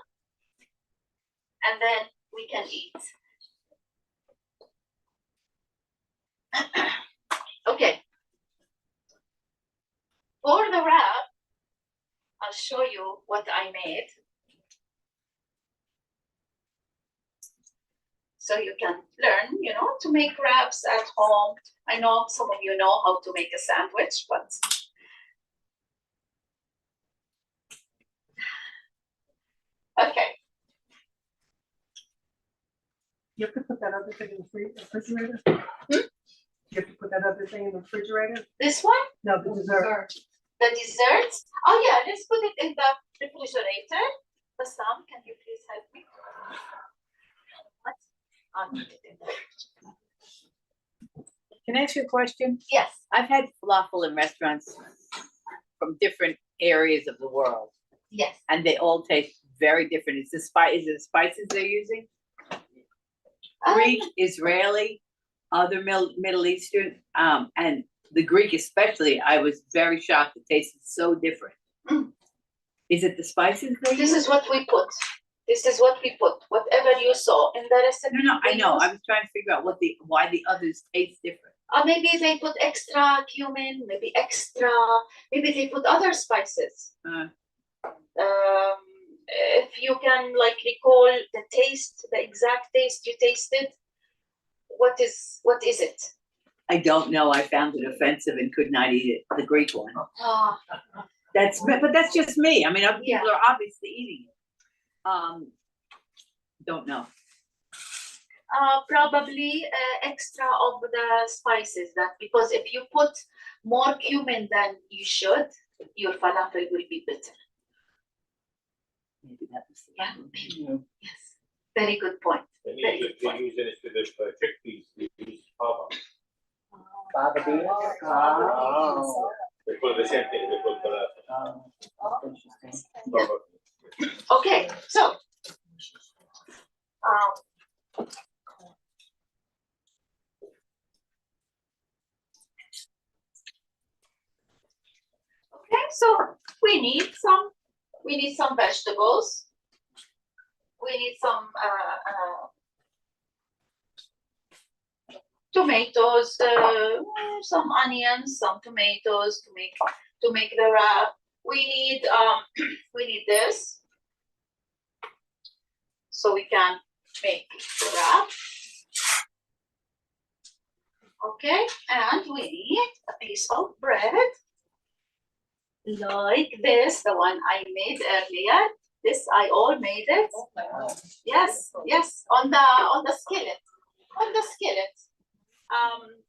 S1: and then we can eat. Okay. For the wrap, I'll show you what I made. So you can learn, to make wraps at home. I know some of you know how to make a sandwich, but okay.
S2: You have to put that other thing in the refrigerator? You have to put that other thing in the refrigerator?
S1: This one,
S2: No, the dessert.
S1: the dessert. Oh yeah, let's put it in the refrigerator. Bassam, can you please help me? What? I'll put it in the refrigerator.
S4: Can I ask you a question?
S1: Yes.
S4: I've had falafel in restaurants from different areas of the world,
S1: Yes.
S4: and they all taste very different. Is it the spices they're using? Greek, Israeli, other Middle Eastern, and the Greek especially, I was very shocked. It tasted so different.
S1: Mm.
S4: Is it the spices they
S1: This
S4: use?
S1: is what we put. This is what we put. Whatever you saw in the recipe.
S4: No, I
S1: we
S4: know.
S1: use.
S4: I was trying to figure out why the others taste different.
S1: Maybe they put extra cumin, maybe maybe they put other spices. If you can recall the taste, the exact taste you tasted, what is it?
S4: I don't know. I found it offensive and could not eat it. The Greek one. But that's just me. I mean, other people are obviously eating it. Don't know.
S1: Probably extra of the spices, because if you put more cumin than you should, your falafel will be bitter.
S4: Maybe that was
S1: Yeah, maybe. Yes. Very good point.
S5: And
S1: Very
S5: you
S1: good
S5: can
S1: point.
S5: use it instead of chickpeas, you use fava.
S2: Baba beans?
S5: Oh. They call the same thing, they call falafel.
S4: interesting.
S5: Fava.
S1: Okay, so we need some vegetables. We need some tomatoes, some onions, some tomatoes to make the wrap. We need this so we can make the wrap. Okay, and we need a piece of bread like this, the one I made earlier. This I all made it. Yes, on the skillet. On the skillet.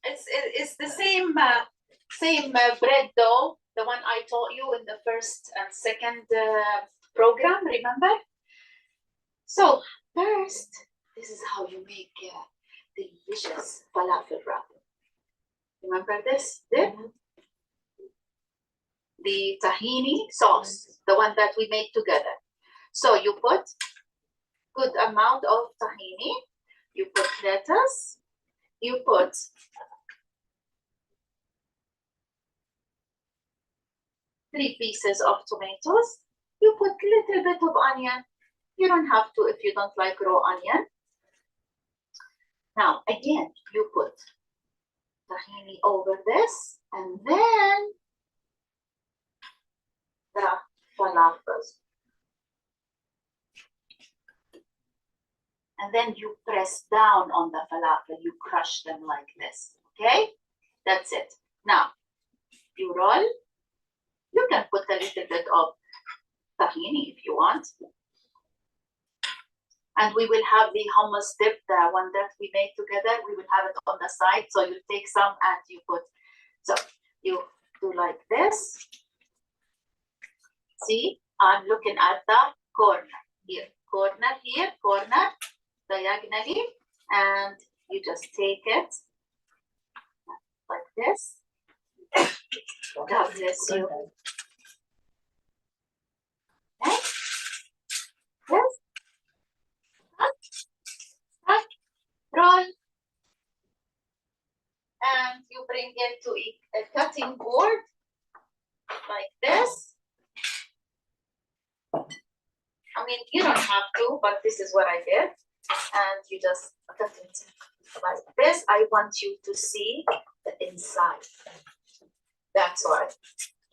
S1: It's the same bread dough, the one I taught you in the first and second program, remember? So first, this is how you make delicious falafel wrap. Remember this dip? The tahini sauce, the one that we made together. So you put good amount of tahini, you put lettuce, you put three pieces of tomatoes, you put little bit of onion. You don't have to if you don't like raw onion. Now again, you put tahini over this, and then the falafels. And then you press down on the falafel, you crush them like this, okay? That's it. Now, You roll. You can put a little bit of tahini if you want. And we will have the hummus dip, the one that we made together. We will have it on the side. So you take some and you put, so you do like this. See, I'm looking at the corner here, corner, diagonally, and you just take it like this. God bless you. Okay. Yes. Cut, roll, and you bring it to a cutting board like this. I mean, you don't have to, but this is what I did. And you just cut it like this. I want you to see the inside. That's why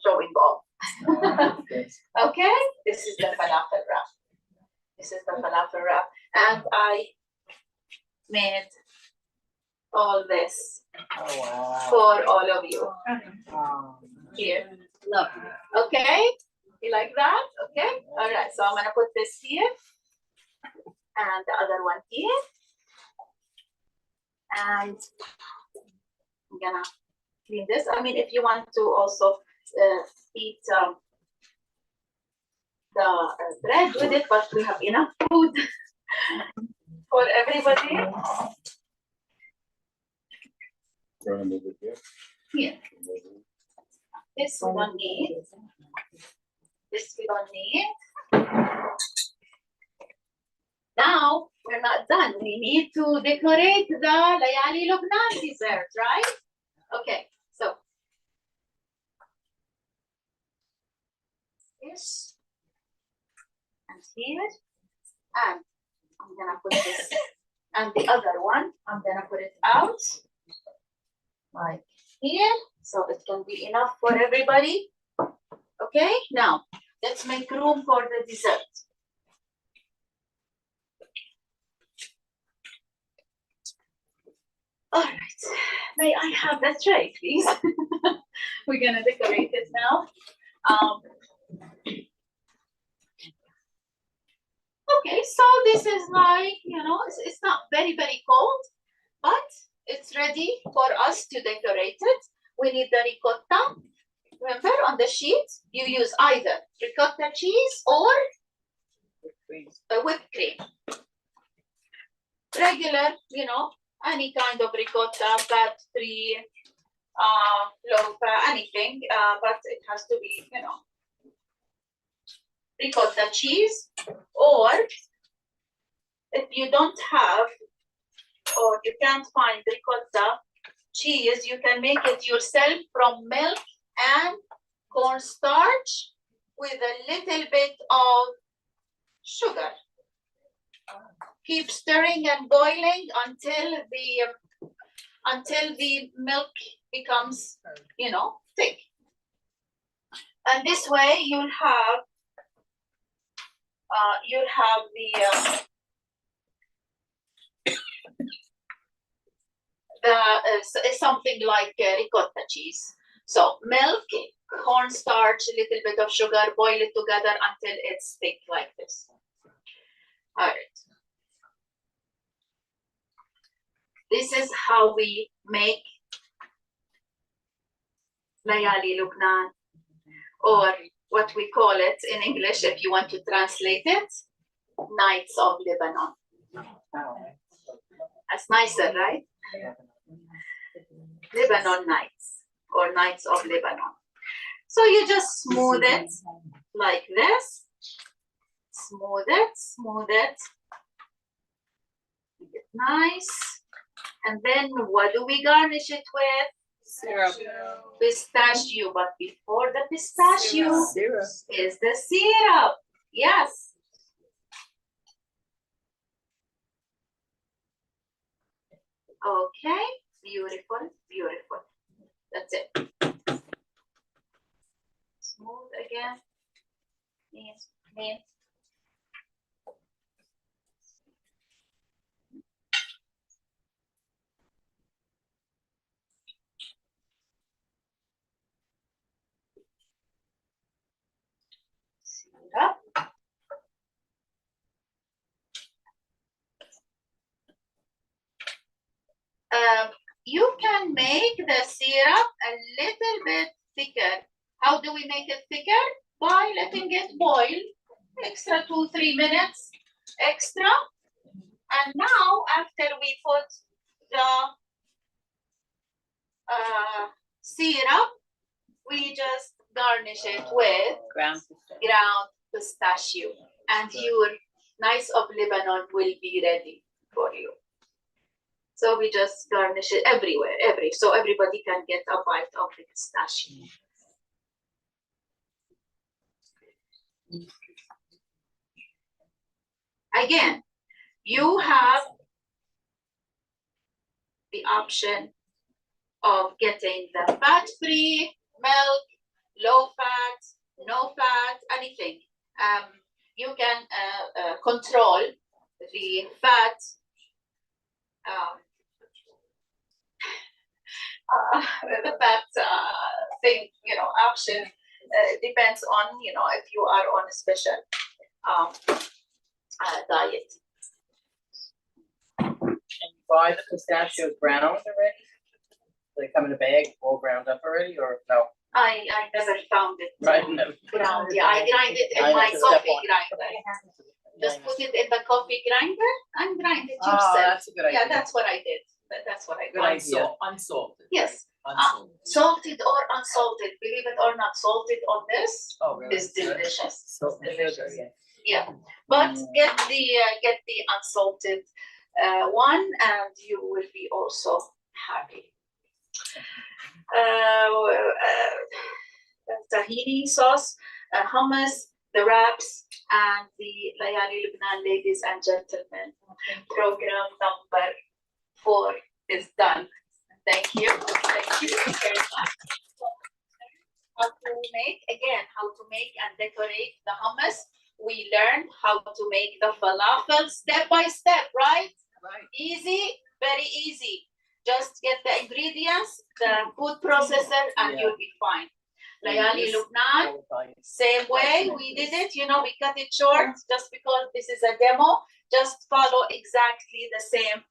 S1: showing off. Okay, this is the falafel wrap. This is the falafel wrap. And I made all this for all of you here.
S4: Lovely.
S1: Okay, you like that? Okay, all right. So I'm gonna put this here and the other one here, and I'm gonna clean this. I mean, if you want to also eat the bread with it, but we have enough food for everybody.
S5: Gonna move it here.
S1: Here. This we don't need. This we don't need. Now we're not done. We need to decorate the Layali Lubnan dessert, right? Okay, so this and here, and I'm gonna put this, and the other one, I'm gonna put it out like here, so it can be enough for everybody. Okay, now let's make room for the dessert. All right, may I have the tray, please? We're gonna decorate it now. Okay, so this is like, you know, it's not very, very cold, but it's ready for us to decorate it. We need the ricotta. Remember, on the sheet, you use either ricotta cheese or whipped cream. Regular, you know, any kind of ricotta, fat-free, low-fat, anything, but it has to be, you know, ricotta cheese. Or if you don't have, or you can't find ricotta cheese, you can make it yourself from milk and cornstarch with a little bit of sugar. Keep stirring and boiling until the milk becomes, you know, thick. And this way you'll have something like ricotta cheese. So milk, cornstarch, a little bit of sugar, boil it together until it's thick like this. All right. This is how we make Layali Lubnan, or what we call it in English, if you want to translate it, Nights of Lebanon. That's nicer, right? Lebanon Nights, or Nights of Lebanon. So you just smooth it like this. Smooth it, make it nice. And then what do we garnish it with?
S4: Syrup.
S1: Pistachio, but before the pistachio
S4: Syrup.
S1: is the syrup. Yes. Okay, beautiful, beautiful. That's it. Smooth again. Clean. syrup. You can make the syrup a little bit thicker. How do we make it thicker? By letting it boil extra 2-3 minutes extra. And now after we put the syrup, we just garnish it with
S4: Ground.
S1: ground pistachio, and your nice of Lebanon will be ready for you. So we just garnish it everywhere, so everybody can get a bite of the pistachio. Again, you have the option of getting the fat-free milk, low fat, no fat, anything. You can control the fat thing, option. Depends on, if you are on a special diet.
S9: And you buy the pistachios ground already? They come in a bag, all ground up already, or no?
S1: I never found it
S9: Right, no.
S1: ground. Yeah, I grind it in
S9: I
S1: my
S9: have to step
S1: coffee
S9: on.
S1: grinder. Just put it in the coffee grinder and grind it
S9: Oh,
S1: yourself.
S9: that's a good idea.
S1: Yeah, that's what I did. That's what I
S9: Good
S1: did.
S9: idea.
S3: Unsalted.
S1: Yes,
S3: Unsalted.
S1: salted or unsalted, believe it or not, salted on this
S3: Oh, really?
S1: is delicious.
S9: Salt and
S1: Delicious.
S9: sugar,
S1: Yeah, but get the unsalted one, and you will be also happy. Tahini sauce, hummus, the wraps, and the Layali Lubnan, ladies and gentlemen. Program number 4 is done. Thank you. Thank you very much. How to make and decorate the hummus. We learned how to make the falafel step by step, right?
S3: Right.
S1: Easy, very easy. Just get the ingredients, the food processor, and
S9: Yeah.
S1: you'll be fine. Layali Lubnan, same way we did it, we cut it short just because this is a demo. Just follow exactly the same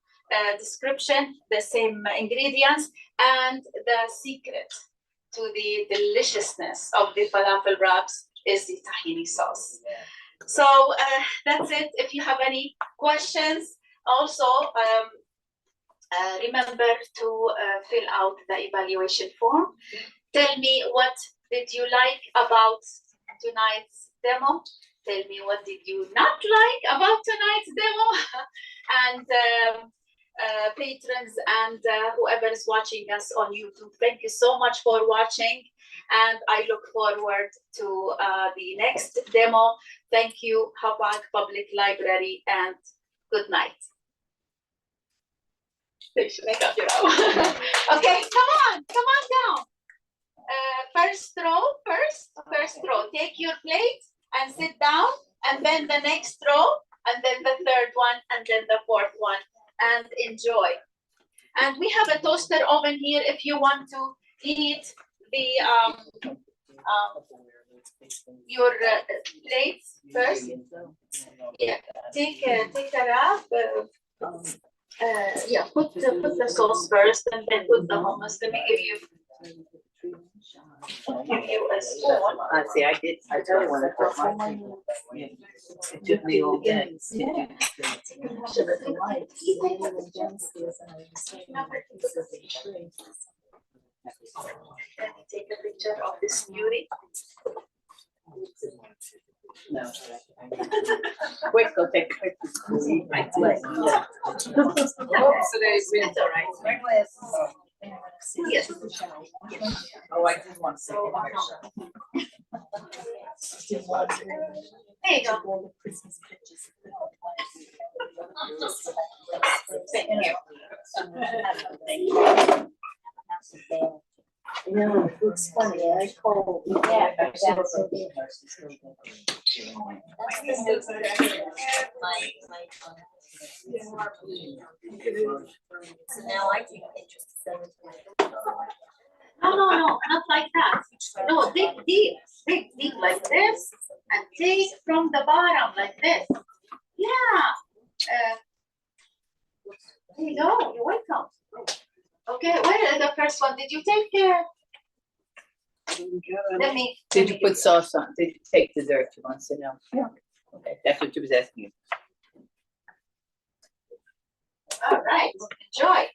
S1: description, the same ingredients, and the secret to the deliciousness of the falafel wraps is the tahini sauce. So that's it. If you have any questions, also remember to fill out the evaluation form. Tell me what did you like about tonight's demo. Tell me what did you not like about tonight's demo. And patrons and whoever is watching us on YouTube, thank you so much for watching. And I look forward to the next demo. Thank you, Habak Public Library, and good night. Okay, come on down. First row, take your plate and sit down, and then the next row, and then the third one, and then the fourth one, and enjoy. And we have a toaster oven here if you want to heat the your plates first. Yeah, take a wrap. Yeah, put the sauce first, and then put the hummus. Let me give you a spoon.
S4: See, I totally want to put my. It took me all day.
S1: Let me take a picture of this beauty.
S9: No.
S4: Quick, go take a picture. I did.
S1: It's all right. Yes.
S3: Oh, I did want to say.
S1: There you go. Thank you.
S7: You know, it's funny, I call, yeah, that's so big. So now I take interest in
S1: No, not like that. No, dig deep like this. and take from the bottom like this. Yeah. There you go. You're welcome. Okay, where is the first one? Did you take let me.
S4: Did you put sauce on? Did you take dessert? She wants to know.
S2: Yeah.
S4: Okay, that's what she was asking you.
S1: All right, enjoy.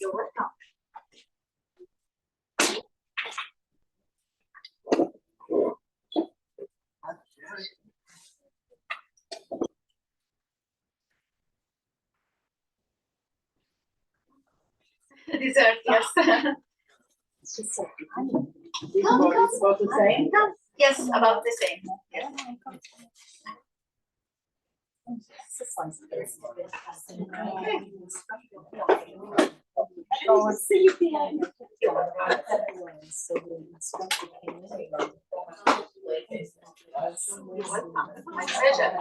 S1: You're welcome. Dessert, yes.
S9: About the same?
S1: Yes, about the same. Yes. My pleasure.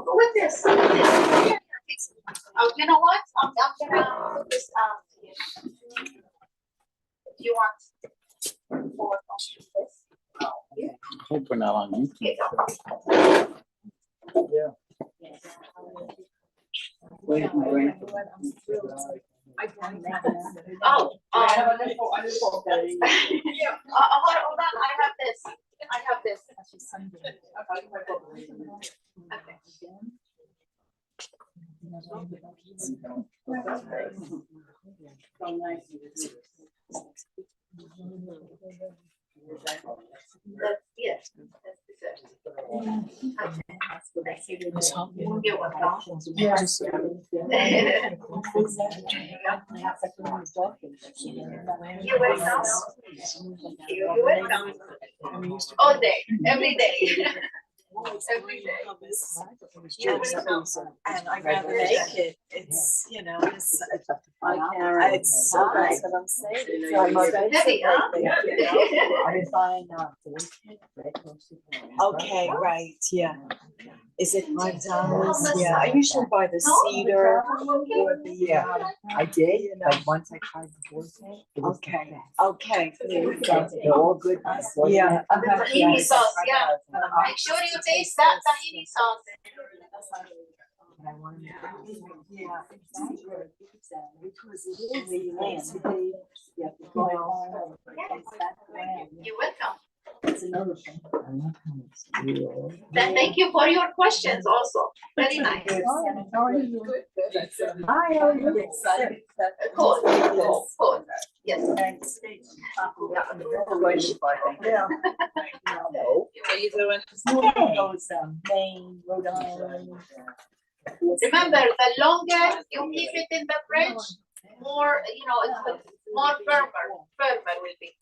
S1: With this. Oh, you know what? I'm gonna put this out here. If you want more of this.
S5: Hope we're not on YouTube.
S1: Okay,
S4: Where's my brain?
S1: oh, hold on, I have this. I have this. Okay. That's, yes, that's dessert. You're welcome.
S2: Yes.
S1: You're welcome. You're welcome. All day, every day. Every day. You're welcome.
S10: And I rather make it, it's, you know, it's so that's what I'm saying. It's
S1: Heavy, huh?
S10: I find okay, right, yeah. Is it $5? Yeah, I usually buy the cedar or the,
S9: I did, but once I tried the forte, it was the
S10: okay,
S9: best.
S10: okay.
S9: They're all good.
S10: Yeah.
S1: The tahini sauce, yeah. Make sure you taste that tahini sauce.
S10: Yeah.
S1: You're welcome.
S9: That's another thing. I love how it's real.
S1: Then thank you for your questions also. Very nice.
S2: How are you?
S9: Hi, how are you? Excited.
S1: Cool, cool, cool. Yes.
S10: Thanks.
S2: Yeah.
S9: No.
S4: What are you doing?
S10: Those, Maine, Rhode Island.
S1: Remember, the longer you keep it in the fridge, more, you know, it will more firmer will be.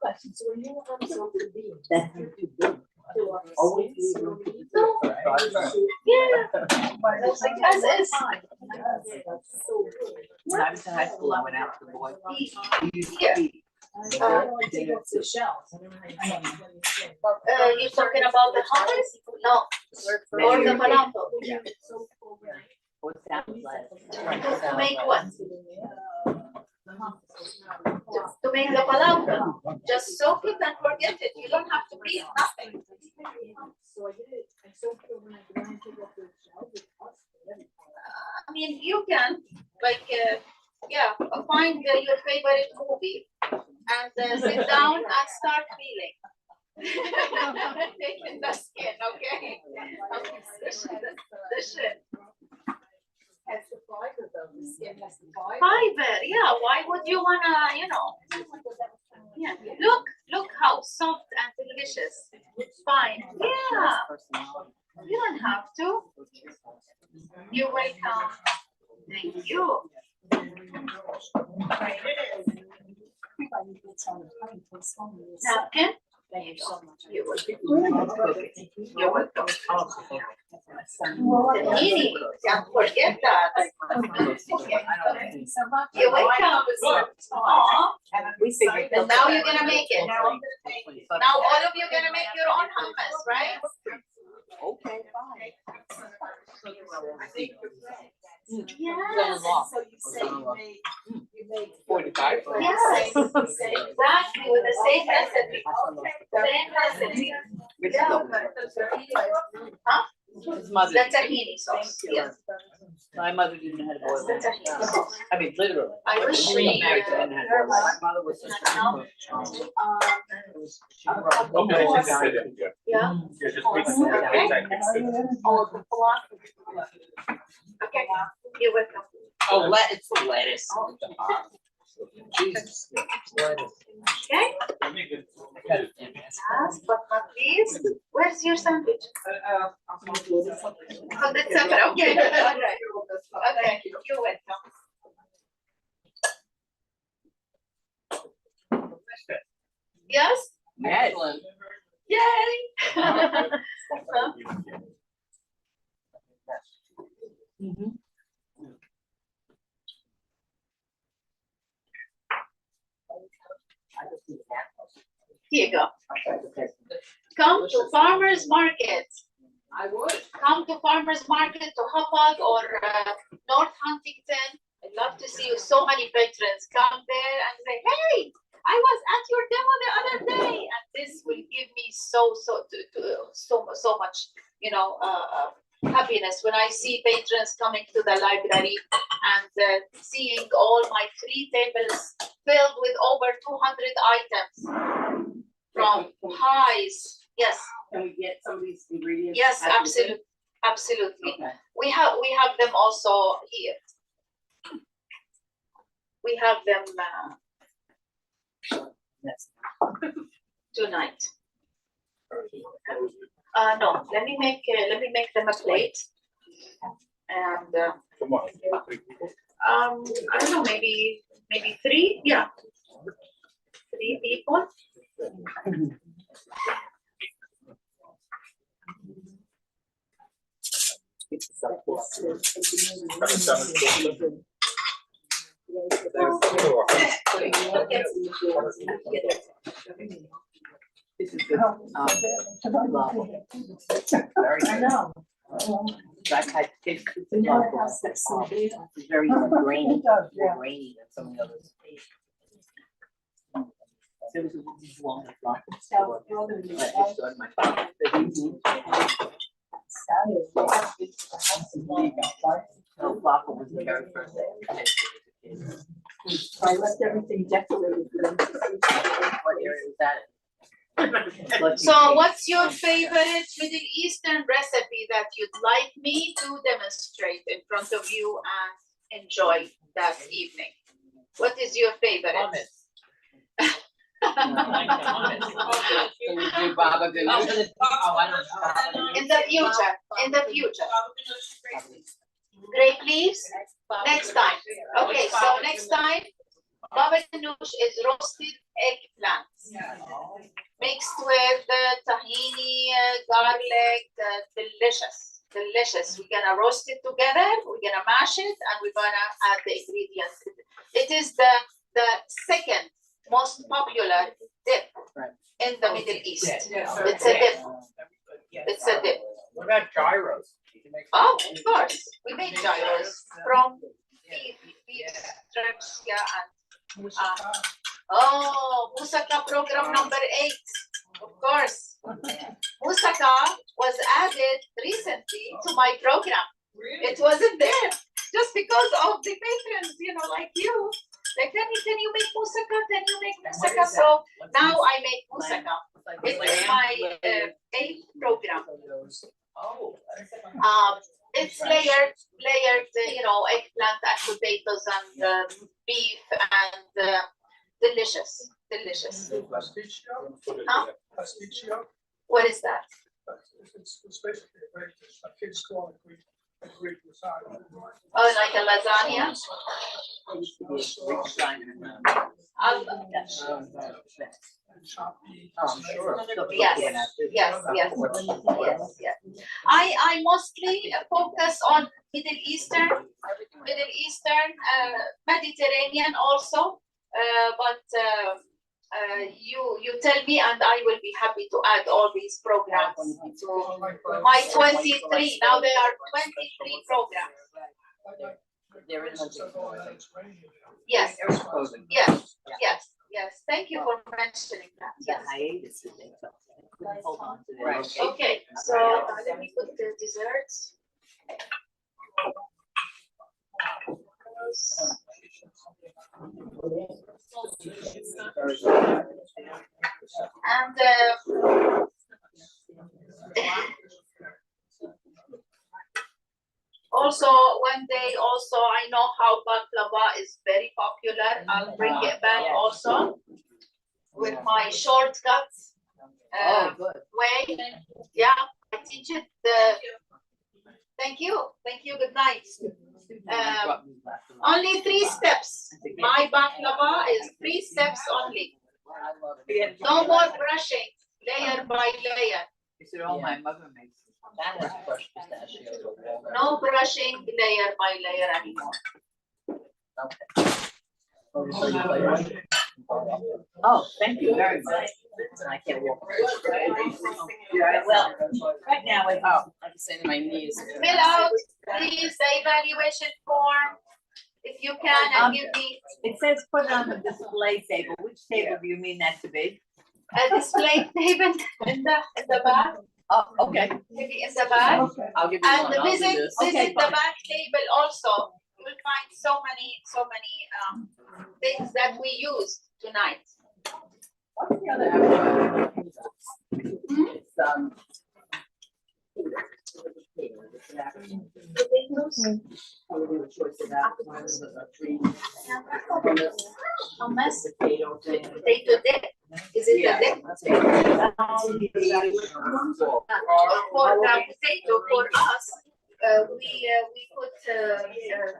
S10: Questions, were you also the bean?
S9: That's too good. Always leave room for dessert.
S1: Yeah. As is.
S4: When I was in high school, I went out to the boy.
S1: Yeah.
S10: The shells.
S1: You're talking about the hummus? No. Or the falafel?
S4: What sounds like?
S1: To make what? To make the falafel. Just soak it and forget it. You don't have to beat nothing. I mean, you can, like, yeah, find your favorite movie and sit down and start feeling. Taking the skin, okay? The shit.
S10: Has the fiber though, the skin has the fiber.
S1: Fiber, yeah, why would you wanna, you know? Yeah, look how soft and delicious. It's fine, yeah. You don't have to. You're welcome. Thank you. Napkin?
S10: Thank you so much.
S1: You're welcome. You're welcome. Tahini, can't forget that. You're welcome. Aw. And now you're gonna make it. Now all of you gonna make your own hummus, right?
S4: Okay, fine.
S1: Yes.
S10: So you say you made
S4: 45.
S1: Yes, exactly, with the same recipe. Same recipe.
S4: Which
S1: Yeah.
S4: Huh? His mother.
S1: The tahini sauce, yes.
S4: My mother didn't know how to boil
S1: The
S4: it.
S1: tahini sauce.
S4: I mean, literally.
S1: I wish
S4: She
S1: we,
S4: was married, she didn't know how to boil it. My mother was just.
S1: Yeah. Okay, you're welcome.
S9: Oh, it's the lettuce.
S4: Jesus.
S1: Okay, last but not least, where's your sandwich? Oh, that's separate, okay, all right. Okay, you're welcome. Yes?
S9: Excellent.
S1: Yay! Here you go. Come to farmers market.
S9: I would.
S1: Come to farmers market to Hapag or North Huntington. I'd love to see you. So many veterans come there and say, "Hey, I was at your demo the other day," and this will give me so much, happiness when I see patrons coming to the library and seeing all my free tables filled with over 200 items from pies. Yes,
S9: Can we get some of these ingredients?
S1: yes,
S9: after
S1: absolutely, absolutely.
S9: Okay.
S1: We have them also here. We have them tonight. No, let me make them a plate. And
S5: Come on.
S1: I don't know, maybe 3, yeah. 3 people.
S4: This is good. Falafel. Very
S2: I
S4: good.
S2: know.
S4: I've had tastes of falafel. It's very grainy,
S2: It does,
S4: more
S2: yeah.
S4: grainy than some of the others. There was a long falafel. I just saw it in my pocket. No, falafel was the very first thing I tasted.
S10: I left everything decorated for them to see.
S4: What area was that in?
S1: So what's your favorite Middle Eastern recipe that you'd like me to demonstrate in front of you and enjoy that evening? What is your favorite?
S9: Can we do baba ganoush? Oh, I don't know.
S1: In the future. Grape leaves, next time. Okay, so next time, baba ganoush is roasted eggplants mixed with tahini, garlic, delicious. We're gonna roast it together, we're gonna mash it, and we're gonna add the ingredients. It is the second most popular dip in the Middle East. It's a dip. It's a dip.
S9: What about gyros?
S1: Oh, of course, we make gyros from beef strips, yeah, and Moussaka program number 8, of course. Moussaka was added recently to my program. It wasn't there just because of the patrons, like you. Like, can you make moussaka? Can you make moussaka? So now I make moussaka. It is my 8th program.
S9: Oh.
S1: It's layered, eggplant and potatoes and beef and delicious.
S6: Pasticcio?
S1: Huh?
S6: Pasticcio?
S1: What is that?
S6: It's basically a Greek dish. My kids call it Greek lasagna.
S1: Oh, like a lasagna?
S6: and shop eat.
S9: Oh, I'm sure.
S1: Yes, yes. I mostly focus on Middle Eastern, Mediterranean also. But you tell me, and I will be happy to add all these programs to my 23. Now there are 23 programs.
S9: There is
S1: Yes, yes. Thank you for mentioning that.
S4: The
S1: Yes.
S4: hiatus that they took. Couldn't hold on to their
S9: Right.
S4: location.
S1: Okay, so let me put the desserts. And also one day also I know how baklava is very popular. I'll bring it back also with my shortcuts
S9: Oh, good.
S1: way. Yeah, I teach it. Thank you. Good night. Only 3 steps. My baklava is 3 steps only. No more brushing, layer by layer.
S4: This is all my mother makes.
S9: That has crushed pistachios.
S1: No brushing layer by layer anymore.
S4: Oh, thank you very much.
S9: I can't walk.
S4: Yeah, well, right now,
S9: I'm just saying my knees.
S1: Fill out, please, the evaluation form, if you can, and give me
S4: it says put it on the display table. Which table do you mean that to be?
S1: a display table in the back,
S4: Oh, okay.
S1: maybe in the back.
S9: I'll give you
S1: And
S9: one. I'll do
S1: visit
S9: this.
S4: Okay,
S1: the
S4: fine.
S1: back table also. You will find so many things that we use tonight.
S9: What's the other appetizer? It's,
S1: Hummus, potato dip. Is it the dip? For the potato, for us, we put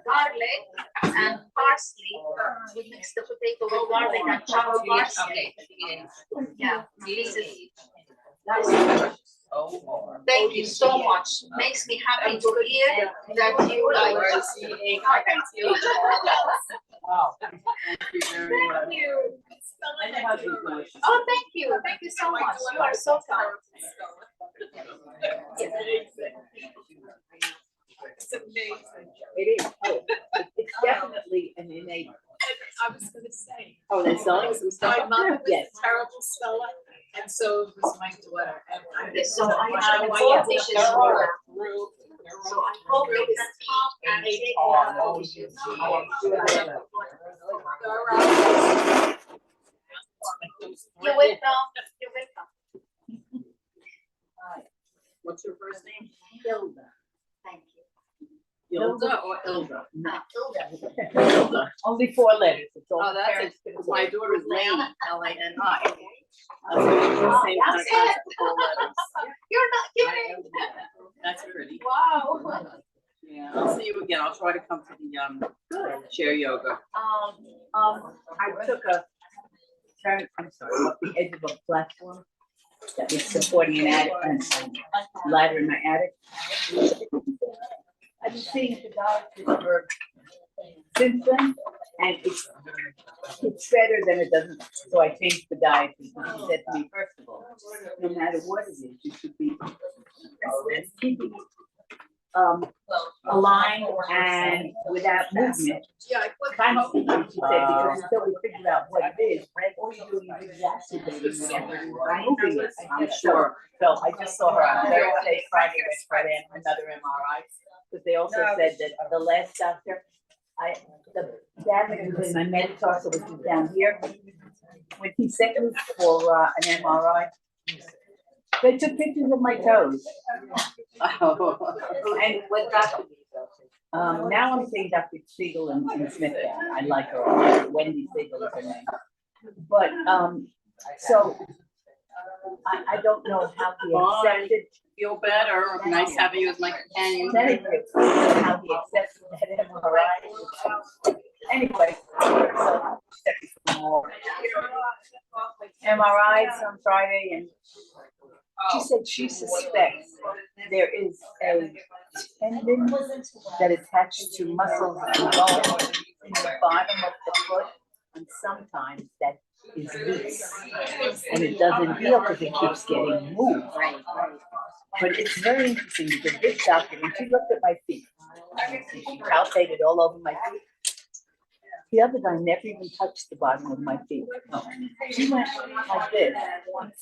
S1: garlic and parsley. We mix the potato with garlic and chopped parsley. Yeah, this is nice. Thank you so much. Makes me happy to hear that you like it.
S9: Wow. Thank you very much.
S1: Thank you. Oh, thank you. Thank you so much. You are so kind.
S8: It's amazing.
S4: It is. Oh, it's definitely an innate.
S8: I was gonna say.
S4: Oh, they're selling some stuff.
S8: My mother was
S4: Yes.
S8: a terrible speller, and so was my daughter, and I.
S1: So I have
S8: know
S1: 4
S8: have
S1: dishes
S8: to
S1: for
S8: go
S1: her.
S8: through-
S1: So I hope you can come and take all the dishes. You're welcome. You're welcome.
S9: What's your first name?
S4: Hilda.
S1: Thank you.
S9: Hilda or Ilda?
S4: Hilda. Only 4 letters. It's all
S9: Oh, that's
S4: parents
S9: it.
S4: can
S9: My
S4: say.
S9: daughter's Lani, L-A-N-I.
S1: That's it. You're not kidding.
S9: That's pretty.
S1: Wow.
S9: Yeah, I'll see you again. I'll try to come to the chair yoga.
S4: I took a turn, I'm sorry, up the edge of a platform that was supporting an attic, and ladder in my attic. I've been seeing the doctor for since then, and it's better than it doesn't, so I changed the diet. He said to me, first of all, no matter what it is, you should be keeping aligned and without movement. Constantly, she said, because until we figure out what it is, all you're doing is exacerbating whatever it is by moving it. I'm sure. So I just saw her on Thursday, Friday, and another MRI. Because they also said that the last doctor, the damage was in my metatarsal, which is down here. When he sent me for an MRI, they took pictures of my toes. And what doctor? Now I'm seeing Dr. Siegel and Smithtown. I like her. Wendy Siegel is her name. But so I don't know how he accepted.
S9: Feel better. Nice having you as my companion.
S4: Thank you. How he accepted that MRI. Anyway, so more MRIs on Friday, and she said she suspects there is a tendon that attached to muscles and bones in the bottom of the foot, and sometimes that is loose, and it doesn't heal because it keeps getting moved. But it's very interesting because this doctor, when she looked at my feet, she palpated all over my feet. The other guy never even touched the bottom of my feet. No. She went like this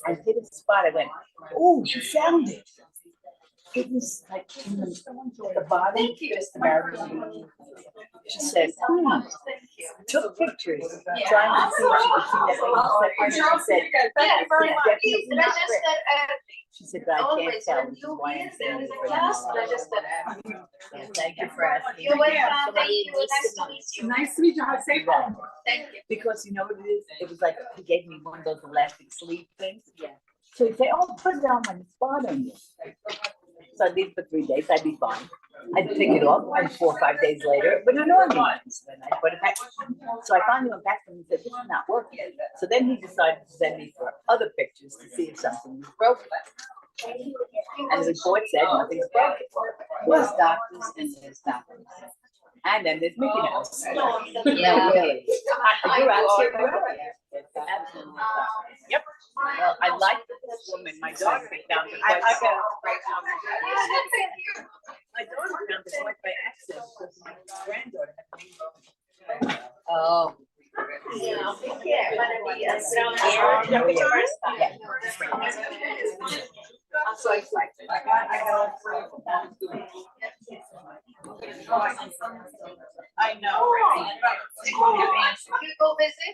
S4: and hit a spot. I went, oh, she found it. It was like in the bottom, just about. She said, took pictures, trying to see if she could see that thing. She said,
S1: Thank you very much.
S4: "It's
S1: Please
S4: definitely not
S1: register
S4: red."
S1: early.
S4: She said, but I can't
S1: Always,
S4: tell,
S1: when
S4: which is
S1: you
S4: why I'm
S1: get
S4: saying
S1: there,
S4: it for
S1: just
S4: now.
S1: register early.
S4: Thank you for asking.
S1: You're welcome. Thank you. Nice to meet you.
S2: Nice to meet you. Have a safe home.
S1: Thank you.
S4: Because you know what it is? It was like he gave me one of those elastic sleeve things. Yeah. So he'd say, oh, put it on my spot on you. So I did for 3 days, I'd be fine. I'd pick it off, and 4 or 5 days later, but annoy me. And I'd put it back. So I finally went back to him and said, this is not working. So then he decided to send me for other pictures to see if something was broken. And the report said nothing's broken.
S9: There's doctors and there's doctors.
S4: And then there's Mickey Mouse.
S9: No, really.
S4: You're absolutely right. Absolutely. Yep. Well, I like this woman, my daughter found it quite by my daughter found it quite by accident because my granddaughter had me.
S9: Oh.
S1: Yeah, take care.
S4: I'm so excited.
S1: I know. You go visit?